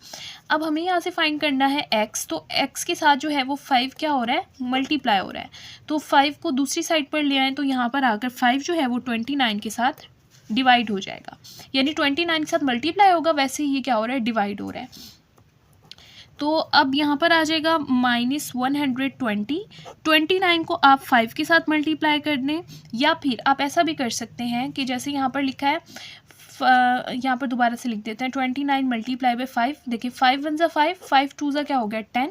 अब हमें यहाँ से फाइंड करना है x, तो x के साथ जो है वो 5 क्या हो रहा है, मल्टीप्लाई हो रहा है। तो 5 को दूसरी साइड पर ले आएँ तो यहाँ पर आकर 5 जो है वो 29 के साथ डिवाइड हो जाएगा, यानी 29 के साथ मल्टीप्लाई होगा, वैसे ही ये क्या हो रहा है, डिवाइड हो रहा है। तो अब यहाँ पर आ जाएगा -120। 29 को आप 5 के साथ मल्टीप्लाई कर दें, या फिर आप ऐसा भी कर सकते हैं कि जैसे यहाँ पर लिखा है, यहाँ पर दोबारा से लिख देते हैं 29 मल्टीप्लाई बाय 5। देखिए 5 1 ज़ा 5, 5 2 ज़ा क्या हो गया 10,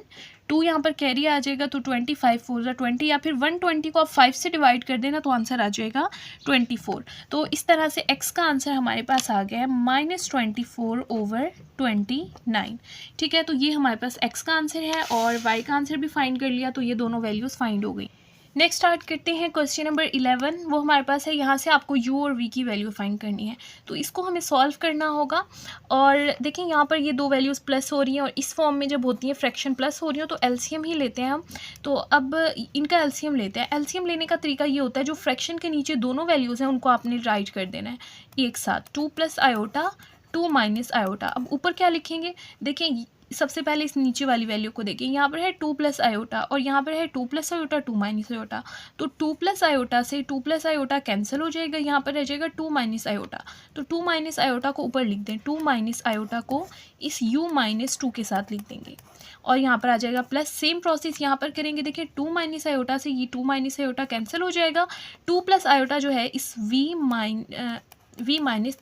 2 यहाँ पर कैरी आ जाएगा तो 25 4 ज़ा 20, या फिर 120 को आप 5 से डिवाइड कर देना तो आंसर आ जाएगा 24। तो इस तरह से x का आंसर हमारे पास आ गया है -24/29। ठीक है, तो ये हमारे पास x का आंसर है और y का आंसर भी फाइंड कर लिया, तो ये दोनों वैल्यूज़ फाइंड हो गई। नेक्स्ट स्टार्ट करते हैं क्वेश्चन नंबर 11। वो हमारे पास है, यहाँ से आपको u और v की वैल्यू फाइंड करनी है, तो इसको हमें सॉल्व करना होगा। और देखिए यहाँ पर ये दो वैल्यूज़ प्लस हो रही हैं और इस फॉर्म में जब होती हैं फ्रैक्शन प्लस हो रही हो तो एलसीएम ही लेते हैं हम। तो अब इनका एलसीएम लेते हैं। एलसीएम लेने का तरीका ये होता है, जो फ्रैक्शन के नीचे दोनों वैल्यूज़ हैं उनको आपने राइट कर देना है एक साथ, 2 + आयोटा 2 - आयोटा। अब ऊपर क्या लिखेंगे, देखिए सबसे पहले इस नीचे वाली वैल्यू को देखें, यहाँ पर है 2 + आयोटा और यहाँ पर है 2 + आयोटा 2 - आयोटा। तो 2 + आयोटा से 2 + आयोटा कैंसिल हो जाएगा, यहाँ पर रह जाएगा 2 - आयोटा। तो 2 - आयोटा को ऊपर लिख दें, 2 - आयोटा को इस u - 2 के साथ लिख देंगे और यहाँ पर आ जाएगा प्लस। सेम प्रोसेस यहाँ पर करेंगे, देखिए 2 - आयोटा से ये 2 - आयोटा कैंसिल हो जाएगा, 2 + आयोटा जो है इस v -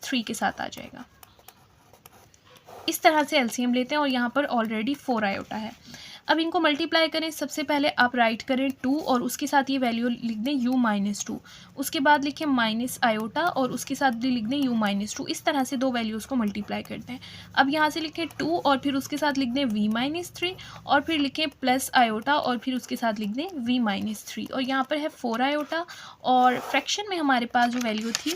3 के साथ आ जाएगा। इस तरह से एलसीएम लेते हैं और यहाँ पर ऑलरेडी 4 आयोटा है। अब इनको मल्टीप्लाई करें, सबसे पहले आप राइट करें 2 और उसके साथ ये वैल्यू लिख दें u - 2, उसके बाद लिखें माइनस आयोटा और उसके साथ भी लिख दें u - 2। इस तरह से दो वैल्यूज़ को मल्टीप्लाई करते हैं। अब यहाँ से लिखें 2 और फिर उसके साथ लिख दें v - 3 और फिर लिखें प्लस आयोटा और फिर उसके साथ लिख दें v - 3 और यहाँ पर है 4 आयोटा। और फ्रैक्शन में हमारे पास जो वैल्यू थी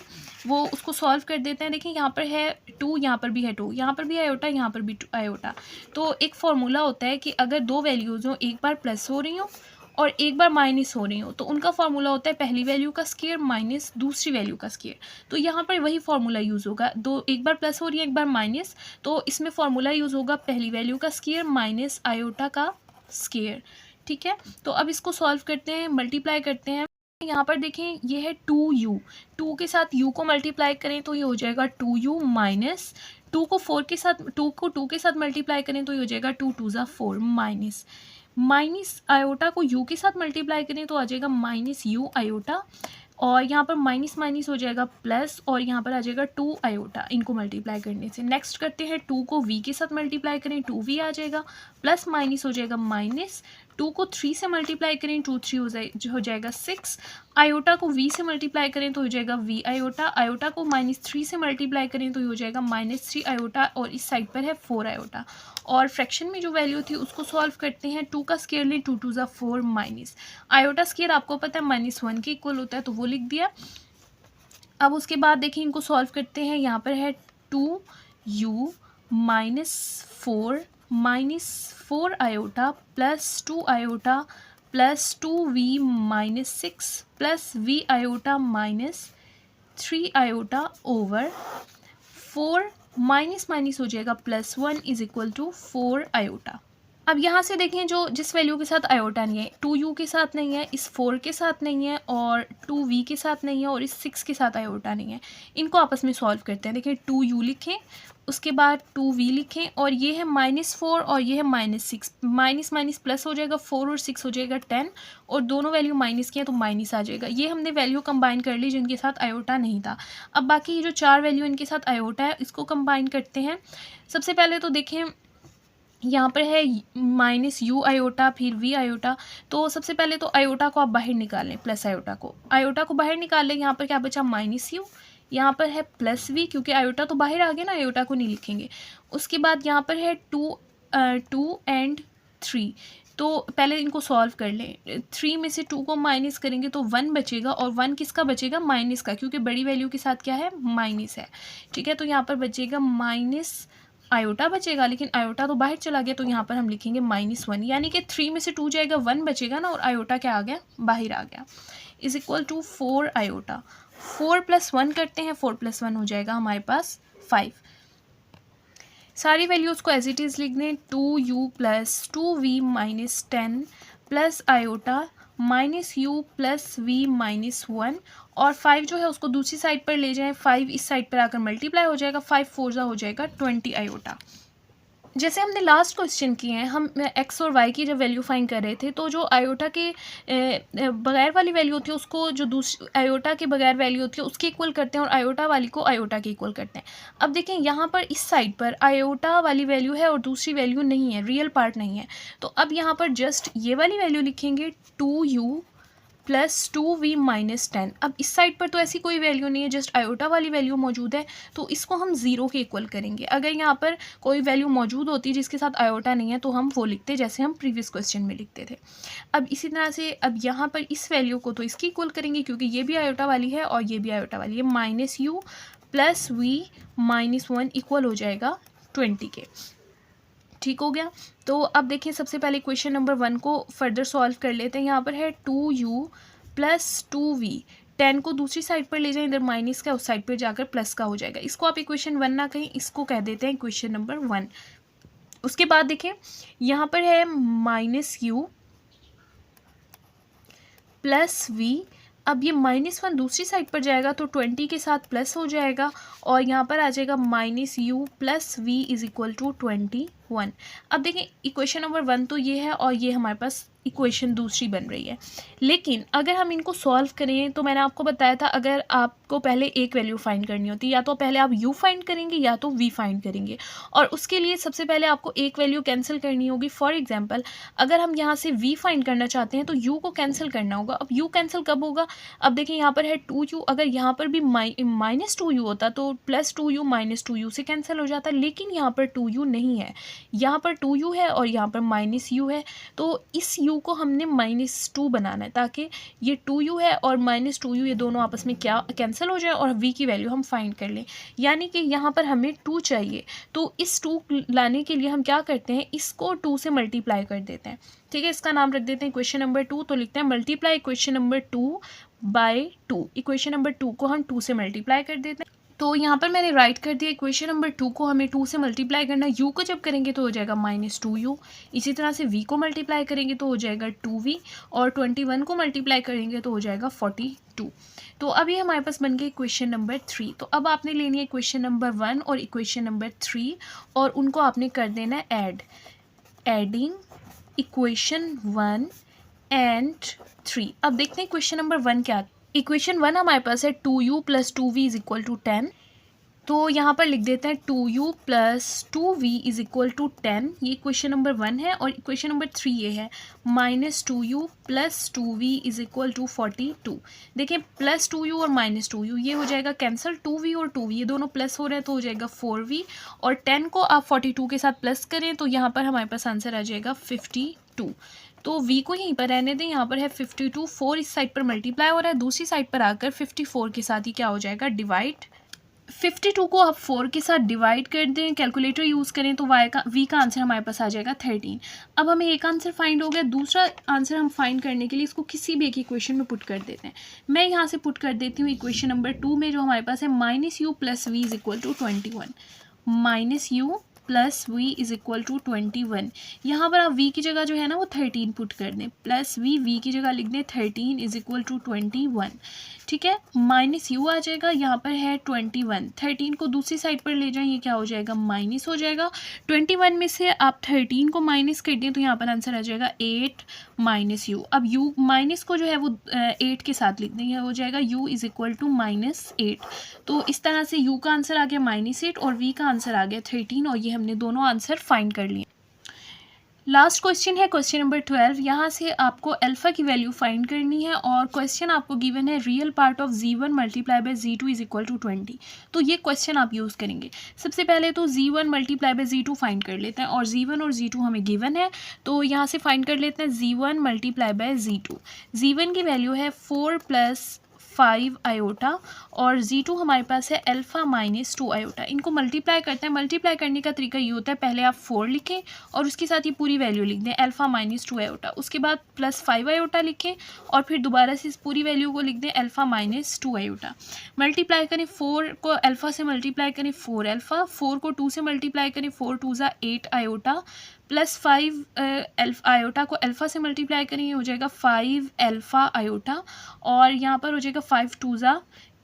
वो उसको सॉल्व कर देते हैं। देखिए यहाँ पर है 2, यहाँ पर भी है 2, यहाँ पर भी आयोटा, यहाँ पर भी आयोटा। तो एक फॉर्मूला होता है कि अगर दो वैल्यूज़ हों, एक बार प्लस हो रही हो और एक बार माइनस हो रही हो, तो उनका फार्मूला होता है पहली वैल्यू का स्क्वायर माइनस दूसरी वैल्यू का स्क्वायर। तो यहाँ पर वही फार्मूला यूज़ होगा, दो एक बार प्लस हो रही है एक बार माइनस, तो इसमें फार्मूला यूज़ होगा पहली वैल्यू का स्क्वायर माइनस आयोटा का स्क्वायर। ठीक है, तो अब इसको सॉल्व करते हैं, मल्टीप्लाई करते हैं। यहाँ पर देखें ये है 2u, 2 के साथ u को मल्टीप्लाई करें तो ये हो जाएगा 2u माइनस 2 को 4 के साथ 2 को 2 के साथ मल्टीप्लाई करें तो ये हो जाएगा 2 2 ज़ा 4 माइनस आयोटा को u के साथ मल्टीप्लाई करें तो आ जाएगा माइनस u आयोटा और यहाँ पर माइनस माइनस हो जाएगा प्लस और यहाँ पर आ जाएगा 2 आयोटा इनको मल्टीप्लाई करने से। नेक्स्ट करते हैं 2 को v के साथ मल्टीप्लाई करें 2v आ जाएगा, प्लस माइनस हो जाएगा माइनस, 2 को 3 से मल्टीप्लाई करें 2 3 हो जाएगा 6, आयोटा को v से मल्टीप्लाई करें तो हो जाएगा v आयोटा, आयोटा को -3 से मल्टीप्लाई करें तो हो जाएगा -3 आयोटा और इस साइड पर है 4 आयोटा। और फ्रैक्शन में जो वैल्यू थी उसको सॉल्व करते हैं। 2 का स्क्वायर लें 2 2 ज़ा 4 माइनस आयोटा स्क्वायर आपको पता है -1 के इक्वल होता है तो वो लिख दिया। अब उसके बाद देखिए इनको सॉल्व करते हैं। यहाँ पर है 2u -4 iota plus 2 iota plus 2v -6 plus v iota 3 iota over 4 minus minus हो जाएगा +1 इज इक्वल टू 4 आयोटा। अब यहाँ से देखें जो जिस वैल्यू के साथ आयोटा नहीं है, 2u के साथ नहीं है, इस 4 के साथ नहीं है और 2v के साथ नहीं है और इस 6 के साथ आयोटा नहीं है, इनको आपस में सॉल्व करते हैं। देखें 2u लिखें, उसके बाद 2v लिखें और ये है -4 और ये है -6, माइनस माइनस प्लस हो जाएगा, 4 और 6 हो जाएगा 10 और दोनों वैल्यू माइनस की है तो माइनस आ जाएगा। ये हमने वैल्यू कंबाइन कर ली जिनके साथ आयोटा नहीं था। अब बाकी ये जो 4 वैल्यू इनके साथ आयोटा है इसको कंबाइन करते हैं। सबसे पहले तो देखें यहाँ पर है -u आयोटा फिर v आयोटा, तो सबसे पहले तो आयोटा को आप बाहर निकालें, प्लस आयोटा को बाहर निकाल लें। यहाँ पर क्या बचा -u, यहाँ पर है +v क्योंकि आयोटा तो बाहर आ गया ना, आयोटा को नहीं लिखेंगे। उसके बाद यहाँ पर है 2 एंड 3, तो पहले इनको सॉल्व कर लें। 3 में से 2 को माइनस करेंगे तो 1 बचेगा और 1 किसका बचेगा, माइनस का, क्योंकि बड़ी वैल्यू के साथ क्या है, माइनस है। ठीक है, तो यहाँ पर बचेगा माइनस आयोटा बचेगा, लेकिन आयोटा तो बाहर चला गया तो यहाँ पर हम लिखेंगे -1, यानी कि 3 में से 2 जाएगा 1 बचेगा ना और आयोटा क्या आ गया, बाहर आ गया, इज इक्वल टू 4 आयोटा। 4 + 1 करते हैं, 4 + 1 हो जाएगा हमारे पास 5। सारी वैल्यूज़ को एज इट इज़ लिख दें, 2u + 2v - 10 plus iota -u + v - 1 और 5 जो है उसको दूसरी साइड पर ले जाएं, 5 इस साइड पर आकर मल्टीप्लाई हो जाएगा, 5 4 हो जाएगा 20 आयोटा। जैसे हमने लास्ट क्वेश्चन किए हैं, हम x और y की जब वैल्यू फाइंड कर रहे थे तो जो आयोटा के बगैर वाली वैल्यू होती है उसको जो दूसरी आयोटा के बगैर वैल्यू होती है उसके इक्वल करते हैं और आयोटा वाली को आयोटा के इक्वल करते हैं। अब देखें यहाँ पर इस साइड पर आयोटा वाली वैल्यू है और दूसरी वैल्यू नहीं है, रियल पार्ट नहीं है, तो अब यहाँ पर जस्ट ये वाली वैल्यू लिखेंगे 2u + 2v - 10। अब इस साइड पर तो ऐसी कोई वैल्यू नहीं है, जस्ट आयोटा वाली वैल्यू मौजूद है, तो इसको हम 0 के इक्वल करेंगे। अगर यहाँ पर कोई वैल्यू मौजूद होती जिसके साथ आयोटा नहीं है तो हम वो लिखते जैसे हम प्रीवियस क्वेश्चन में लिखते थे। अब इसी तरह से अब यहाँ पर इस वैल्यू को तो इसकी इक्वल करेंगे क्योंकि ये भी आयोटा वाली है और ये भी आयोटा वाली है, -u + v - 1 इक्वल हो जाएगा 20 के। ठीक हो गया। तो अब देखिए सबसे पहले क्वेश्चन नंबर 1 को फर्दर सॉल्व कर लेते हैं। यहाँ पर है 2u + 2v, 10 को दूसरी साइड पर ले जाएं, इधर माइनस का उस साइड पर जाकर प्लस का हो जाएगा। इसको आप इक्वेशन 1 ना कहें, इसको कह देते हैं इक्वेशन नंबर 1। उसके बाद देखें यहाँ पर है -u + v, अब ये -1 दूसरी साइड पर जाएगा तो 20 के साथ प्लस हो जाएगा और यहाँ पर आ जाएगा -u + v is equal to 21। अब देखें इक्वेशन नंबर 1 तो ये है और ये हमारे पास इक्वेशन दूसरी बन रही है, लेकिन अगर हम इनको सॉल्व करें तो मैंने आपको बताया था अगर आपको पहले एक वैल्यू फाइंड करनी होती है, या तो पहले आप u फाइंड करेंगे या तो v फाइंड करेंगे, और उसके लिए सबसे पहले आपको एक वैल्यू कैंसिल करनी होगी। फॉर एग्जांपल अगर हम यहाँ से v फाइंड करना चाहते हैं तो u को कैंसिल करना होगा। अब u कैंसिल कब होगा, अब देखें यहाँ पर है 2u, अगर यहाँ पर भी -2u होता तो +2u -2u से कैंसिल हो जाता, लेकिन यहाँ पर 2u नहीं है, यहाँ पर 2u है और यहाँ पर -u है, तो इस u को हमने -2 बनाना है ताकि ये 2u है और -2u ये दोनों आपस में क्या कैंसिल हो जाए और v की वैल्यू हम फाइंड कर लें। यानी कि यहाँ पर हमें 2 चाहिए, तो इस 2 लाने के लिए हम क्या करते हैं, इसको 2 से मल्टीप्लाई कर देते हैं। ठीक है, इसका नाम रख देते हैं इक्वेशन नंबर 2, तो लिखते हैं multiply equation number 2 by 2। Equation number 2 को हम 2 से मल्टीप्लाई कर देते हैं, तो यहाँ पर मैंने राइट कर दिया इक्वेशन नंबर 2 को हमें 2 से मल्टीप्लाई करना है। u को जब करेंगे तो हो जाएगा -2u, इसी तरह से v को मल्टीप्लाई करेंगे तो हो जाएगा 2v और 21 को मल्टीप्लाई करेंगे तो हो जाएगा 42। तो अभी हमारे पास बन गई इक्वेशन नंबर 3। तो अब आपने लेनी है इक्वेशन नंबर 1 और इक्वेशन नंबर 3 और उनको आपने कर देना है एडिंग इक्वेशन 1 एंड 3। अब देखते हैं इक्वेशन नंबर 1 क्या। इक्वेशन 1 हमारे पास है 2u + 2v = 10, तो यहाँ पर लिख देते हैं 2u + 2v = 10, ये इक्वेशन नंबर 1 है। और इक्वेशन नंबर 3 ये है -2u + 2v = 42। देखिए +2u और -2u ये हो जाएगा कैंसिल, 2v और 2v ये दोनों प्लस हो रहे हैं तो हो जाएगा 4v, और 10 को आप 42 के साथ प्लस करें तो यहाँ पर हमारे पास आंसर आ जाएगा 52। तो v को यहीं पर रहने दें, यहाँ पर है 52, 4 इस साइड पर मल्टीप्लाई हो रहा है, दूसरी साइड पर आकर 54 के साथ ही क्या हो जाएगा, डिवाइड 52 को आप 4 के साथ डिवाइड कर दें, कैलकुलेटर यूज़ करें तो v का आंसर हमारे पास आ जाएगा 13। अब हमें एक आंसर फाइंड हो गया, दूसरा आंसर हम फाइंड करने के लिए इसको किसी भी एक इक्वेशन में पुट कर देते हैं। मैं यहाँ से पुट कर देती हूँ इक्वेशन नंबर 2 में, जो हमारे पास है -u + v is equal to 21, -u + v is equal to 21। यहाँ पर आप v की जगह जो है ना वो 13 पुट कर दें, प्लस v की जगह लिख दें 13 इज इक्वल टू 21। ठीक है, -u आ जाएगा, यहाँ पर है 21, 13 को दूसरी साइड पर ले जाएं, ये क्या हो जाएगा, माइनस हो जाएगा। 21 में से आप 13 को माइनस कर दें तो यहाँ पर आंसर आ जाएगा 8 -u। अब u माइनस को जो है वो 8 के साथ लिख दें, यह हो जाएगा u इज इक्वल टू -8। तो इस तरह से u का आंसर आ गया -8 और v का आंसर आ गया 13, और ये हमने दोनों आंसर फाइंड कर लिए। लास्ट क्वेश्चन है क्वेश्चन नंबर 12। यहाँ से आपको अल्फ़ा की वैल्यू फाइंड करनी है और क्वेश्चन आपको गिवन है real part of z1 multiply by z2 is equal to 20। तो ये क्वेश्चन आप यूज़ करेंगे। सबसे पहले तो z1 multiply by z2 find कर लेते हैं, और z1 और z2 हमें गिवन है तो यहाँ से फाइंड कर लेते हैं z1 multiply by z2। z1 की वैल्यू है 4 + 5 आयोटा और z2 हमारे पास है अल्फ़ा -2 आयोटा। इनको मल्टीप्लाई करते हैं। मल्टीप्लाई करने का तरीका ये होता है, पहले आप 4 लिखें और उसके साथ ये पूरी वैल्यू लिख दें अल्फ़ा -2 आयोटा, उसके बाद +5 आयोटा लिखें और फिर दोबारा से इस पूरी वैल्यू को लिख दें अल्फ़ा -2 आयोटा। मल्टीप्लाई करें, 4 को अल्फ़ा से मल्टीप्लाई करें 4 अल्फ़ा, 4 को 2 से मल्टीप्लाई करें 4 2 ज़ा 8 आयोटा, +5 आयोटा को अल्फ़ा से मल्टीप्लाई करें, ये हो जाएगा 5 अल्फ़ा आयोटा, और यहाँ पर हो जाएगा 5 2 ज़ा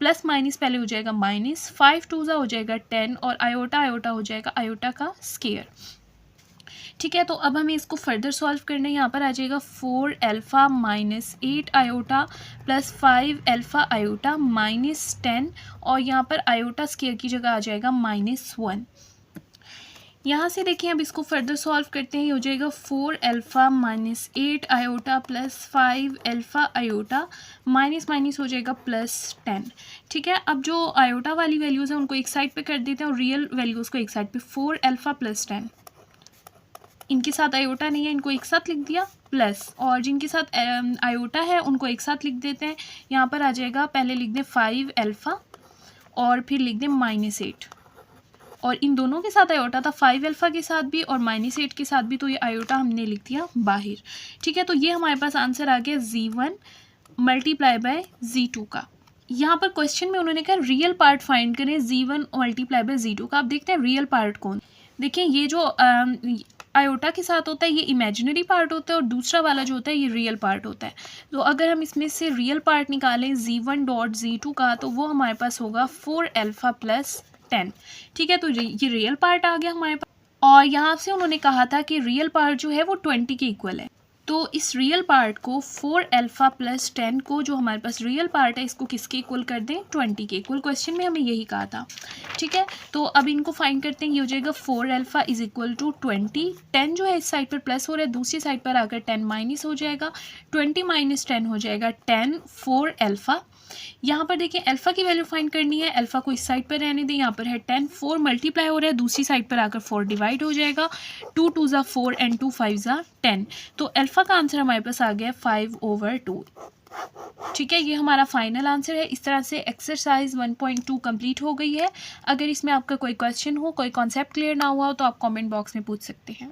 प्लस माइनस पहले हो जाएगा माइनस, 5 2 ज़ा हो जाएगा 10 और आयोटा आयोटा हो जाएगा आयोटा का स्क्वायर। ठीक है, तो अब हमें इसको फर्दर सॉल्व करना है। यहाँ पर आ जाएगा 4 alpha -8 iota plus 5 alpha iota -10, और यहाँ पर आयोटा स्क्वायर की जगह आ जाएगा -1। यहाँ से देखिए अब इसको फर्दर सॉल्व करते हैं, ये हो जाएगा 4 alpha -8 iota plus 5 alpha iota minus minus हो जाएगा +10। ठीक है, अब जो आयोटा वाली वैल्यूज़ हैं उनको एक साइड पे कर देते हैं और रियल वैल्यूज़ को एक साइड पे। 4 अल्फ़ा +10, इनके साथ आयोटा नहीं है, इनको एक साथ लिख दिया प्लस, और जिनके साथ आयोटा है उनको एक साथ लिख देते हैं। यहाँ पर आ जाएगा, पहले लिख दें 5 अल्फ़ा और फिर लिख दें -8, और इन दोनों के साथ आयोटा था, 5 अल्फ़ा के साथ भी और -8 के साथ भी, तो ये आयोटा हमने लिख दिया बाहर। ठीक है, तो ये हमारे पास आंसर आ गया z1 मल्टीप्लाई बाय z2 का। यहाँ पर क्वेश्चन में उन्होंने कहा रियल पार्ट फाइंड करें z1 मल्टीप्लाई बाय z2 का। आप देखते हैं रियल पार्ट कौन। देखिए ये जो आयोटा के साथ होता है ये इमेजिनरी पार्ट होता है और दूसरा वाला जो होता है ये रियल पार्ट होता है। तो अगर हम इसमें से रियल पार्ट निकालें z1 डॉट z2 का, तो वो हमारे पास होगा 4 अल्फ़ा + 10। ठीक है, तो ये रियल पार्ट आ गया हमारे पास, और यहाँ से उन्होंने कहा था कि रियल पार्ट जो है वो 20 के इक्वल है। तो इस रियल पार्ट को 4 अल्फ़ा + 10 को, जो हमारे पास रियल पार्ट है, इसको किसके इक्वल कर दें, 20 के इक्वल। क्वेश्चन में हमें यही कहा था। ठीक है, तो अब इनको फाइंड करते हैं। ये हो जाएगा 4 अल्फ़ा इज इक्वल टू 20, 10 जो है इस साइड पर प्लस हो रहा है, दूसरी साइड पर आकर 10 माइनस हो जाएगा, 20 - 10 हो जाएगा 10 4 अल्फ़ा। यहाँ पर देखिए अल्फ़ा की वैल्यू फाइंड करनी है, अल्फ़ा को इस साइड पर रहने दें, यहाँ पर है 10, 4 मल्टीप्लाई हो रहा है, दूसरी साइड पर आकर 4 डिवाइड हो जाएगा, 2 2 ज़ा 4 एंड 2 5 ज़ा 10। तो अल्फ़ा का आंसर हमारे पास आ गया 5/2। ठीक है, ये हमारा फाइनल आंसर है। इस तरह से एक्सरसाइज 1.2 कंप्लीट हो गई है। अगर इसमें आपका कोई क्वेश्चन हो, कोई कॉन्सेप्ट क्लियर ना हुआ हो तो आप कमेंट बॉक्स में पूछ सकते हैं।